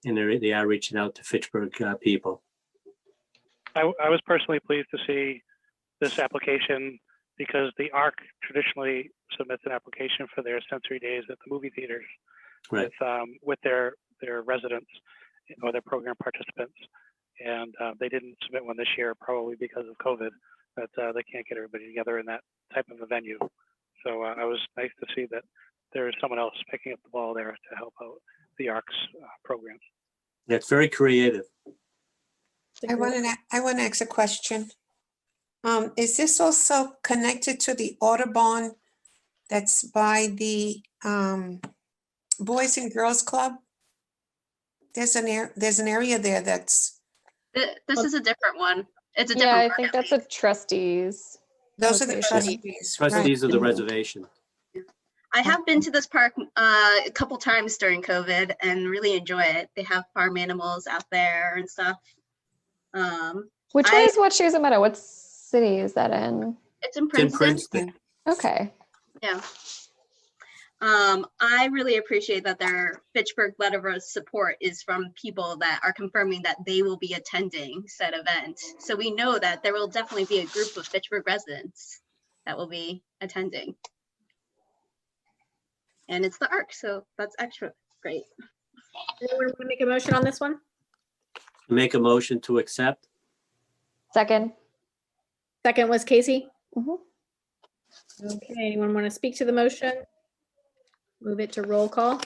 And they are reaching out to Fitchburg people. I was personally pleased to see this application because the ARC traditionally submits an application for their sensory days at the movie theaters Right. with their residents or their program participants. And they didn't submit one this year, probably because of COVID, but they can't get everybody together in that type of a venue. So I was nice to see that there is someone else picking up the ball there to help out the ARC's programs. That's very creative. I want to ask a question. Is this also connected to the Audubon that's by the Boys and Girls Club? There's an area there that's. This is a different one. It's a Yeah, different. I park, think I that's a trustees. Those are the location. trustees. right. Trustees of the reservation. I have been to this park a couple times during COVID and really enjoy it. They have farm animals out there and stuff. Which I- one is Wachusett Meadow? What city is that in? It's in It's in Princeton. Princeton. Okay. Yeah. I really appreciate that their Fitchburg letter of support is from people that are confirming that they will be attending said event. So we know that there will definitely be a group of Fitchburg residents that will be attending. And it's the ARC, so that's extra great. Anyone want to make a motion on this one? Make a motion to accept. Second. Second was Casey. Mhm. Okay, anyone want to speak to the motion? Move it to roll call.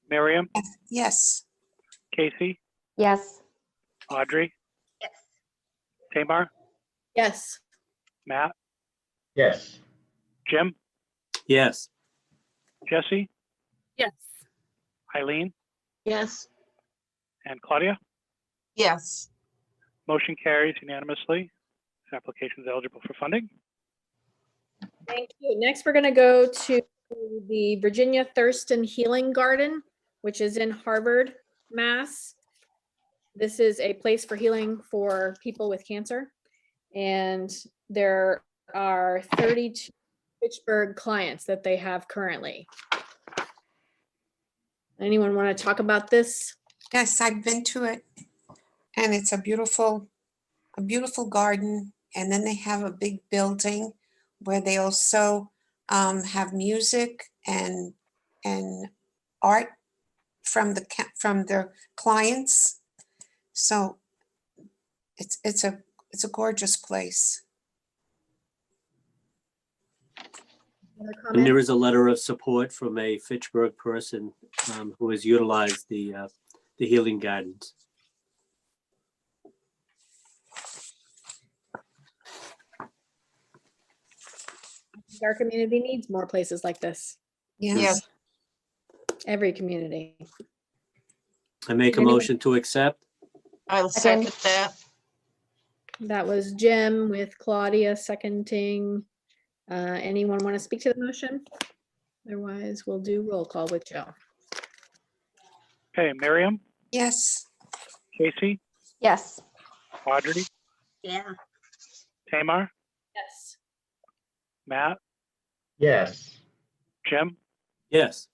Miriam, Yes. Casey, Yes. Audrey, Yes. Tamar, Yes. Matt, Yes. Jim, Yes. Jesse, Yes. Eileen, Yes. and Claudia. Yes. Motion carries unanimously. This application is eligible for funding. Thank you. Next, we're going to go to the Virginia Thurston Healing Garden, which is in Harvard, Mass. This is a place for healing for people with cancer. And there are 32 Fitchburg clients that they have currently. Anyone want to talk about this? Yes, I've been to it. And it's a beautiful garden. And then they have a big building where they also have music and art from their clients. So it's a gorgeous place. Other And there comments? is a letter of support from a Fitchburg person who has utilized the healing gardens. Our community needs more places like this. Yes. Every community. I make a Anyone- motion to accept. I'll Second. second that. That was Jim with Claudia seconding. Anyone want to speak to the motion? Otherwise, we'll do roll call with Joe. Okay, Miriam, Yes. Casey, Yes. Audrey, Yeah. Tamar, Yes. Matt, Yes. Jim, Yes.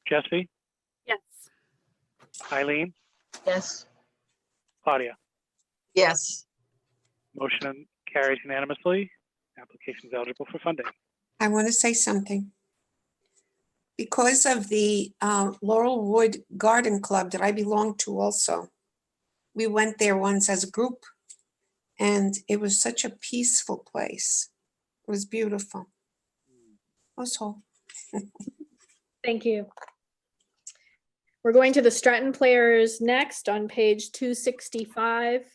Jesse, Yes. Eileen, Yes. Claudia. Yes. Motion carries unanimously. Application is eligible for funding. I want to say something. Because of the Laurel Wood Garden Club that I belong to also, we went there once as a group, and it was such a peaceful place. It was beautiful. That's all. Thank you. We're going to the Stratton Players next on page 265.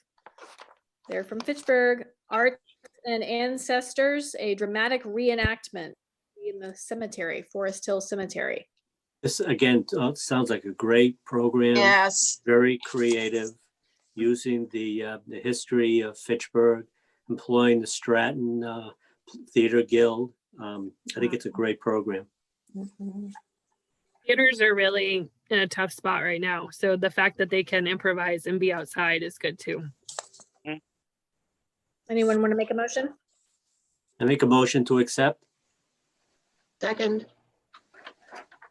They're from Fitchburg. Art and Ancestors, a dramatic reenactment in the cemetery, Forest Hill Cemetery. This again sounds like a great program. Yes. Very creative, using the history of Fitchburg, employing the Stratton Theater Guild. I think it's a great program. Mhm. Theaters are really in a tough spot right now. So the fact that they can improvise and be outside is good too. Anyone want to make a motion? I make a motion to accept. Second,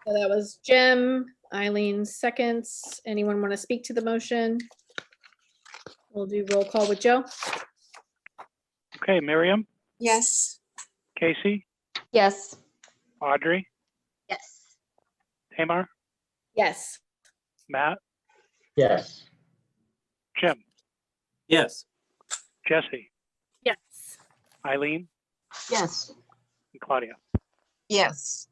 So that was Jim, Eileen seconds. Anyone want to speak to the motion? We'll do roll call with Joe. Okay, Miriam, Yes. Casey, Yes. Audrey, Yes. Tamar, Yes. Matt, Yes. Jim, Yes. Jesse, Yes. Eileen, yes. and Claudia. Yes.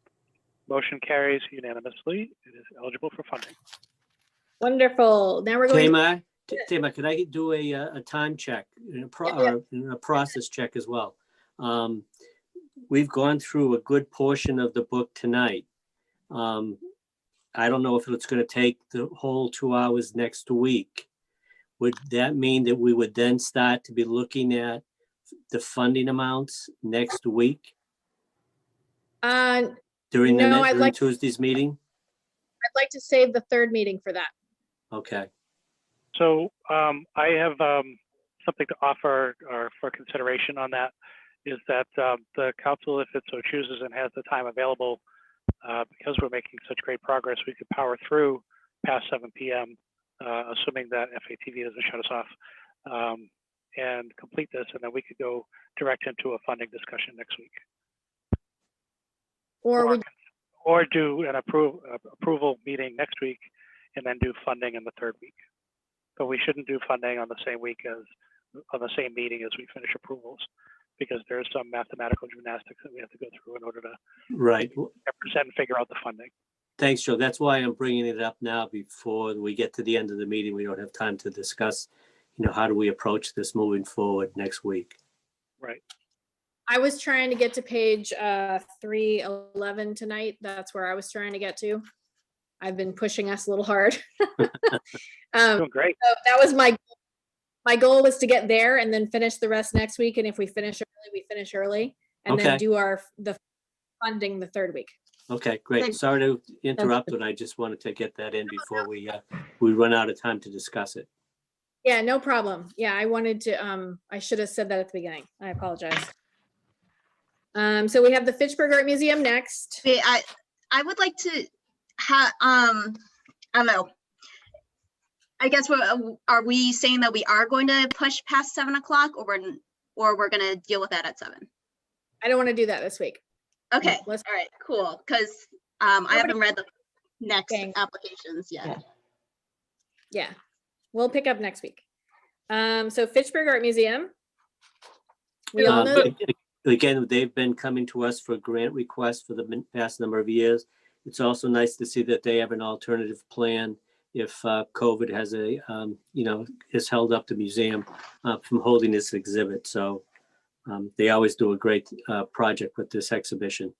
Motion carries unanimously. It is eligible for funding. Wonderful. Now we're going to, Tamar, can I do a time check and a process check as well? We've gone through a good portion of the book tonight. I don't know if it's going to take the whole 2 hours next week. Would that mean that we would then start to be looking at the funding amounts next week during no, I'd during like- Tuesday's meeting? I'd like to save the third meeting for that. Okay. So I have something to offer or for consideration on that, is that the council, if it so chooses and has the time available, because we're making such great progress, we could power through past 7 p.m., assuming that FATV doesn't shut us off, and complete this, and then we could go direct into a funding discussion next week. Or do an approval meeting next week and then do funding in the third week. But we shouldn't do funding on the same week on the same meeting as we finish approvals, because there's some mathematical gymnastics that we have to go through in order to present and figure out the funding. Thanks, Joe. That's why I'm bringing it up now before we get to the end of the meeting. We don't have time to discuss, how do we approach this moving forward next week? Right. I was trying to get to page 311 tonight. That's where I was trying to get to. I've been pushing us a little hard. Doing great. So that was my goal was to get there and then finish the rest next week. And if we finish early, we finish early, and then do the funding the third week. Okay, great. Sorry to interrupt, but I just wanted to get that in before we run out of time to discuss it. Yeah, no problem. Yeah, I wanted to, I should have said that at the beginning. I apologize. So we have the Fitchburg Art Museum next. I would like to have, I don't know. I guess are we saying that we are going to push past 7 o'clock, or we're going to deal with that at 7? I don't want to do that this week. Okay. All right, cool. Because I haven't read the next applications yet. Yeah, we'll pick up next week. So Fitchburg Art Museum. We all know. Again, they've been coming to us for grant requests for the past number of years. It's also nice to see that they have an alternative plan if COVID has has held up the museum from holding this exhibit. So they always do a great project with this exhibition.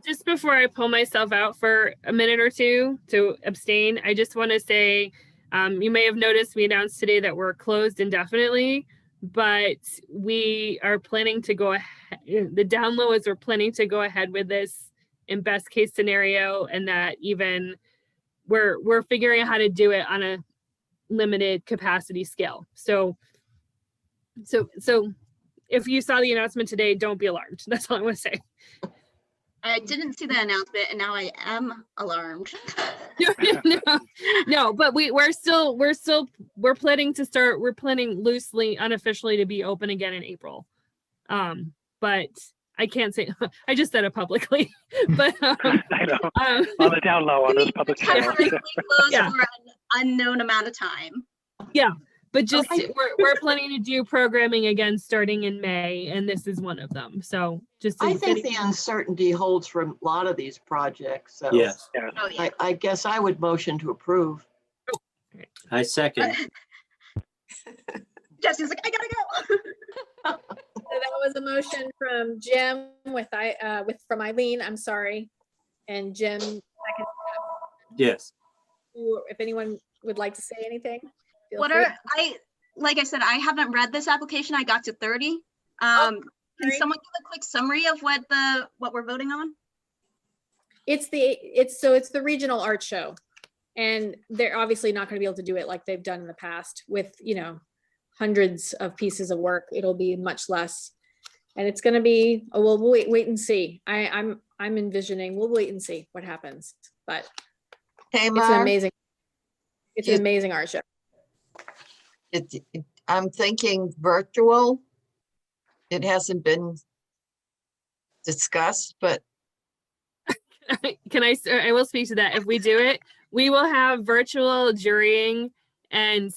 Just before I pull myself out for a minute or two to abstain, I just want to say, you may have noticed we announced today that we're closed indefinitely, but we are planning to go ahead. The down low is we're planning to go ahead with this in best case scenario, and that even we're figuring out how to do it on a limited capacity scale. So if you saw the announcement today, don't be alarmed. That's all I want to say. I didn't see the announcement and now I am alarmed. No, but we're planning loosely, unofficially to be open again in April. But I can't say, I just said it publicly, but I know. On the down low on this public channel. Temporarily closed Yeah. for an unknown amount of time. yeah, but just we're planning to do programming again starting in May, and this is one of them. So just I think the uncertainty holds for a lot of these projects, so. Yes, Oh, yeah. I guess I would motion to approve. I second. Jesse's like, I gotta go. So that was a motion from Jim from Eileen, I'm sorry. And Jim, second. Yes. If anyone would like to say anything. feel What free. like I said, I haven't read this application. I got to 30. Can someone give a quick summary of what we're voting on? It's the regional art show. And they're obviously not going to be able to do it like they've done in the past with, hundreds of pieces of work. It'll be much less. And it's going to be, we'll wait and see. I'm envisioning, we'll wait and see what happens. But it's an amazing art show. I'm thinking virtual. It hasn't been discussed, but I will speak to that. If we do it, we will have virtual jurying, and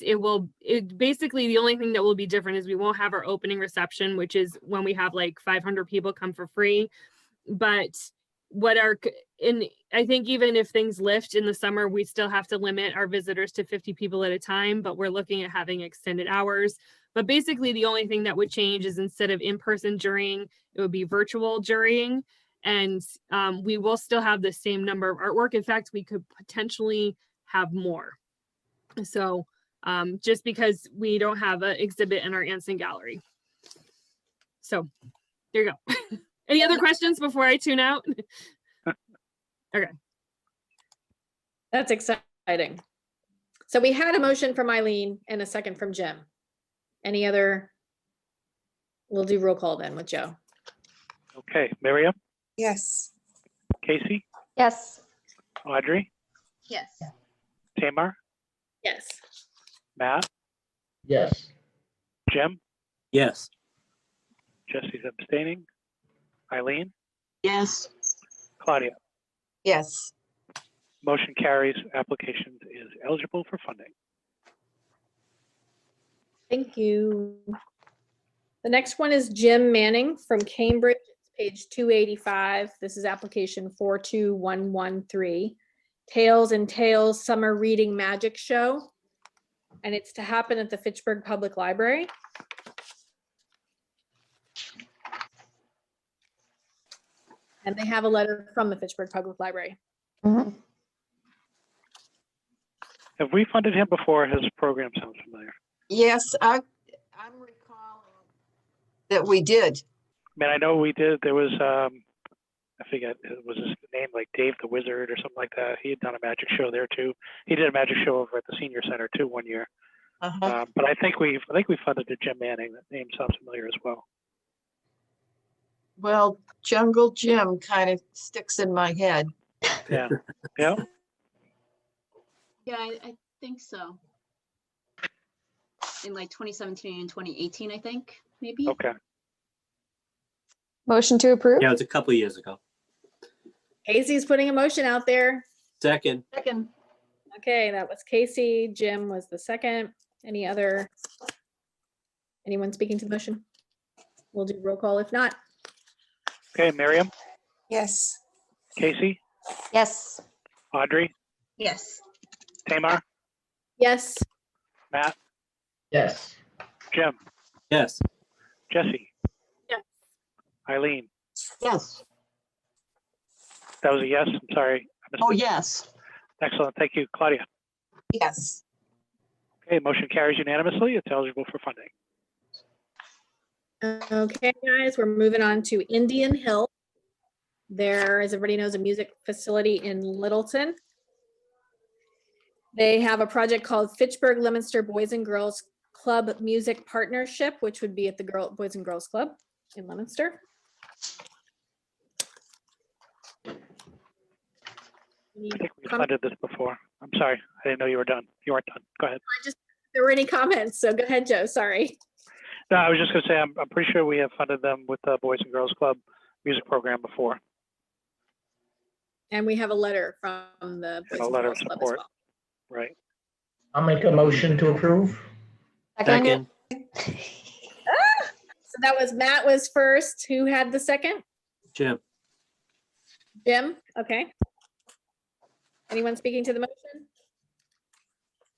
basically the only thing that will be different is we won't have our opening reception, which is when we have like 500 people come for free. But I think even if things lift in the summer, we still have to limit our visitors to 50 people at a time, but we're looking at having extended hours. But basically the only thing that would change is instead of in-person jurying, it would be virtual jurying. And we will still have the same number of artwork. In fact, we could potentially have more. So just because we don't have an exhibit in our Anson gallery. So there you go. Any other questions before I tune out? Okay. That's exciting. So we had a motion from Eileen and a second from Jim. Any other? We'll do roll call then with Joe. Okay, Miriam, Yes. Casey, Yes. Audrey, Yes. Tamar, Yes. Matt, Yes. Jim, Yes. Jesse's abstaining, Eileen, Yes. Claudia. yes. Motion carries. Application is eligible for funding. Thank you. The next one is Jim Manning from Cambridge, page 285. This is application 42113. Tales and Tales Summer Reading Magic Show. And it's to happen at the Fitchburg Public Library. And they have a letter from the Fitchburg Public Library. Mhm. Have we funded him before? His program sounds familiar. Yes, I'm recalling that we did. I mean, I know we did. There was, I forget, it was his name like Dave the Wizard or something like that. He had done a magic show there too. He did a magic show over at the Senior Center too one year. But I think we funded the Jim Manning. That name sounds familiar as well. Well, Jungle Jim kind of sticks in my head. Yeah. Yeah. Yeah, I think so. In like 2017 and 2018, I think, maybe. Okay. Motion to approve? Yeah, it was a couple of years ago. Casey's putting a motion out there. Second. Second. Okay, that was Casey. Jim was the second. Anyone speaking to the motion? We'll do roll call if not. Okay, Miriam, Yes. Casey, Yes. Audrey, Yes. Tamar, Yes. Matt, Yes. Jim, Yes. Jesse. Yes. Eileen. Yes. That was a yes. I'm sorry. I missed Oh, it. yes. Excellent. Thank you, Claudia. Yes. Okay, motion carries unanimously. It's eligible for funding. Okay, guys, we're moving on to Indian Hill. There, as everybody knows, a music facility in Littleton. They have a project called Fitchburg Leominster Boys and Girls Club Music Partnership, which would be at the Boys and Girls Club in Leominster. I think we funded this before. I'm sorry. I didn't know you were done. You weren't done. Go ahead. There were any comments, so go ahead, Joe. Sorry. No, I was just going to say, I'm pretty sure we have funded them with the Boys and Girls Club music program before. And we have a letter from the Boys And a and letter of Girls Club as support. well. Right. I'll make a motion to approve. Second, So that was Matt was first. Who had the second? Jim. Jim, okay. Anyone speaking to the motion?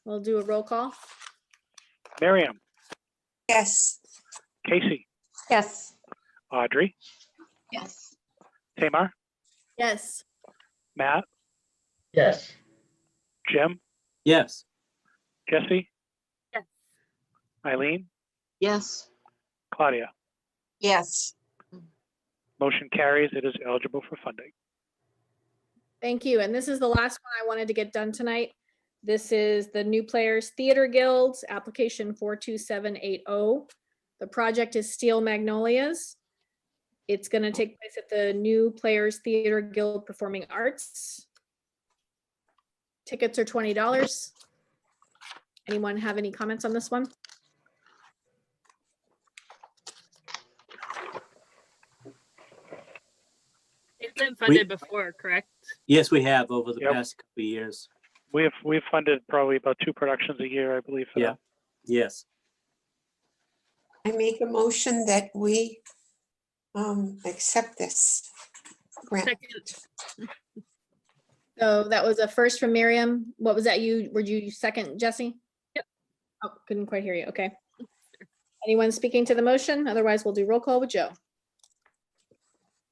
We'll do a roll call. Miriam, Yes. Casey, Yes. Audrey, Yes. Tamar, Yes. Matt, Yes. Jim, Yes. Jesse, Yes. Eileen, Yes. Claudia. Yes. Motion carries. It is eligible for funding. Thank you. And this is the last one I wanted to get done tonight. This is the New Players Theater Guild's application 42780. The project is Steel Magnolias. It's going to take place at the New Players Theater Guild Performing Arts. Tickets are $20. Anyone have any comments on this one? It's been funded before, correct? Yes, we have over the Yep. past couple of years. We've funded probably about 2 productions a year, I believe. For Yeah. them. Yes. I make a motion that we accept this grant. Second. So that was a first from Miriam. What was that? Were you second, Jesse? Yep. Oh, couldn't quite hear you. Okay. Anyone speaking to the motion? Otherwise, we'll do roll call with Joe.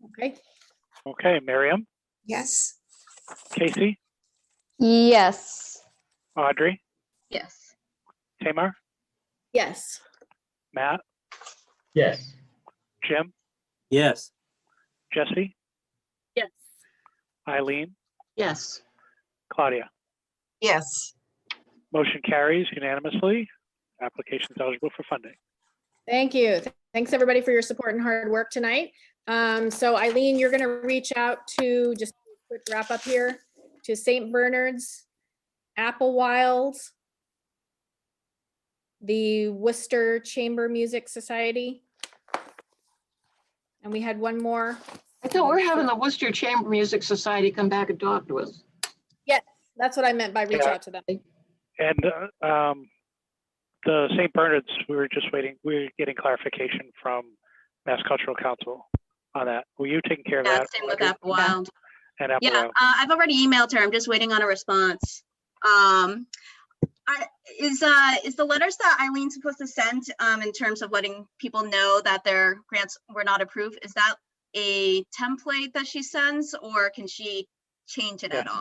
Okay. Okay, Miriam, Yes. Casey, Yes. Audrey, Yes. Tamar, Yes. Matt, Yes. Jim, Yes. Jesse, Yes. Eileen, Yes. Claudia. Yes. Motion carries unanimously. Application is eligible for funding. Thank you. Thanks, everybody, for your support and hard work tonight. So Eileen, you're going to reach out to, just a quick wrap up here, to St. Bernard's, Applewilds, the Worcester Chamber Music Society. And we had one more. I thought we're having the Worcester Chamber Music Society come back and talk to us. Yes, that's what I meant by reach Yeah. out to them. And the St. Bernard's, we were just waiting. We were getting clarification from Mass Cultural Council on that. Were you taking care of Yeah, that? same with Audrey? Applewild. And Yeah, Applewild. I've already emailed her. I'm just waiting on a response. Is the letters that Eileen's supposed to send in terms of letting people know that their grants were not approved, is that a template that she sends, or can she change it at Yes.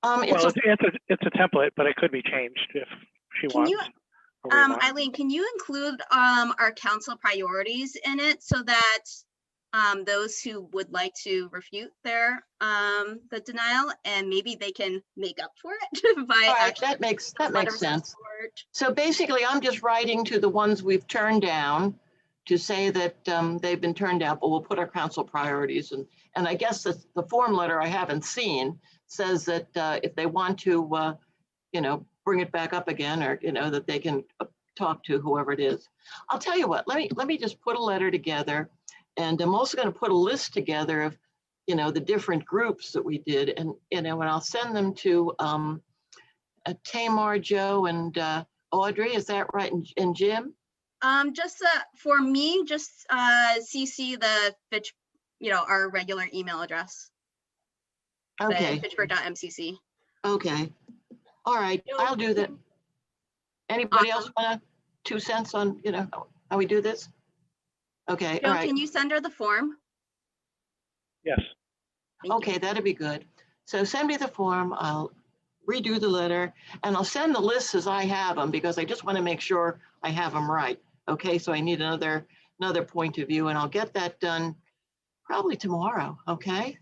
all? Well, it's a template, but it could be changed if she Can wants. you, or we want. Eileen, can you include our council priorities in it so that those who would like to refute their the denial, and maybe they can make up for it by All right, actually that makes letters of sense. support? So basically, I'm just writing to the ones we've turned down to say that they've been turned down, but we'll put our council priorities. And I guess the form letter I haven't seen says that if they want to, bring it back up again, or, that they can talk to whoever it is. I'll tell you what, let me just put a letter together. And I'm also going to put a list together of, the different groups that we did. And, and I'll send them to Tamar, Joe, and Audrey. Is that right? And Jim? Just for me, just CC the Fitch, our regular email address. Okay. Fitchburg.mcc. Okay. All right. I'll do that. Anybody else want 2 cents on, how we do this? Okay. Joe, All right. can you send her the form? Yes. Okay, that'd be good. So send me the form. I'll redo the letter, and I'll send the lists as I have them, because I just want to make sure I have them right. Okay, so I need another point of view, and I'll get that done probably tomorrow. Okay.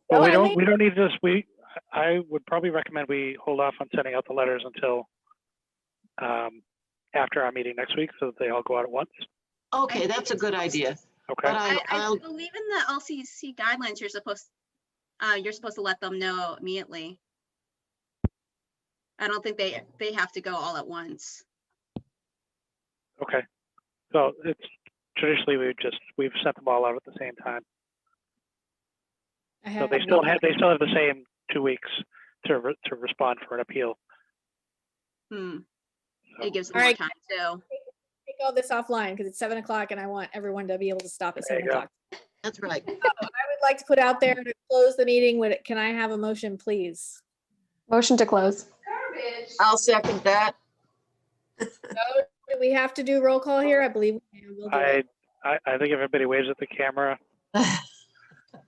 Well, Oh, we I don't need this. I would probably recommend we hold off on sending out the letters until after our meeting next week so that they all go out at once. Okay, that's a good idea. Okay. But I I'll, believe in the LCC guidelines, you're supposed to let them know immediately. I don't think they have to go all at once. Okay. So it's traditionally we've sent them all out at the same time. So they still have the same 2 weeks to respond for an appeal. It gives them All more right. time too. Take all this offline because it's 7 o'clock and I want everyone to be able to stop at There 7 you go. o'clock. that's right. I would like to put out there to close the meeting. Can I have a motion, please? Motion to close. I'll second that. Do we have to do roll call here? I believe we'll do it. I think everybody waves at the camera.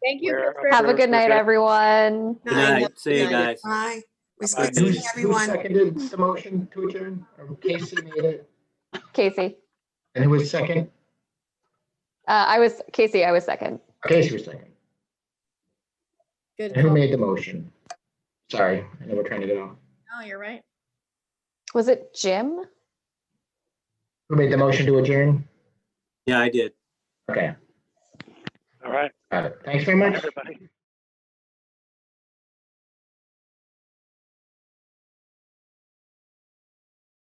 Thank you. We're- Pittsburgh. Have a We're good night, good. everyone. Good night. See you guys. Bye. It was Bye. good seeing Who everyone. seconded the motion to adjourn? Casey made it. Casey. And who was second? I was second. Casey was second. Good And who call. made the motion? Sorry, I know we're trying to get off. Oh, you're right. Was it Jim? Who made the motion to adjourn? Yeah, I did. Okay, All right. got it. Thanks very much. Everybody.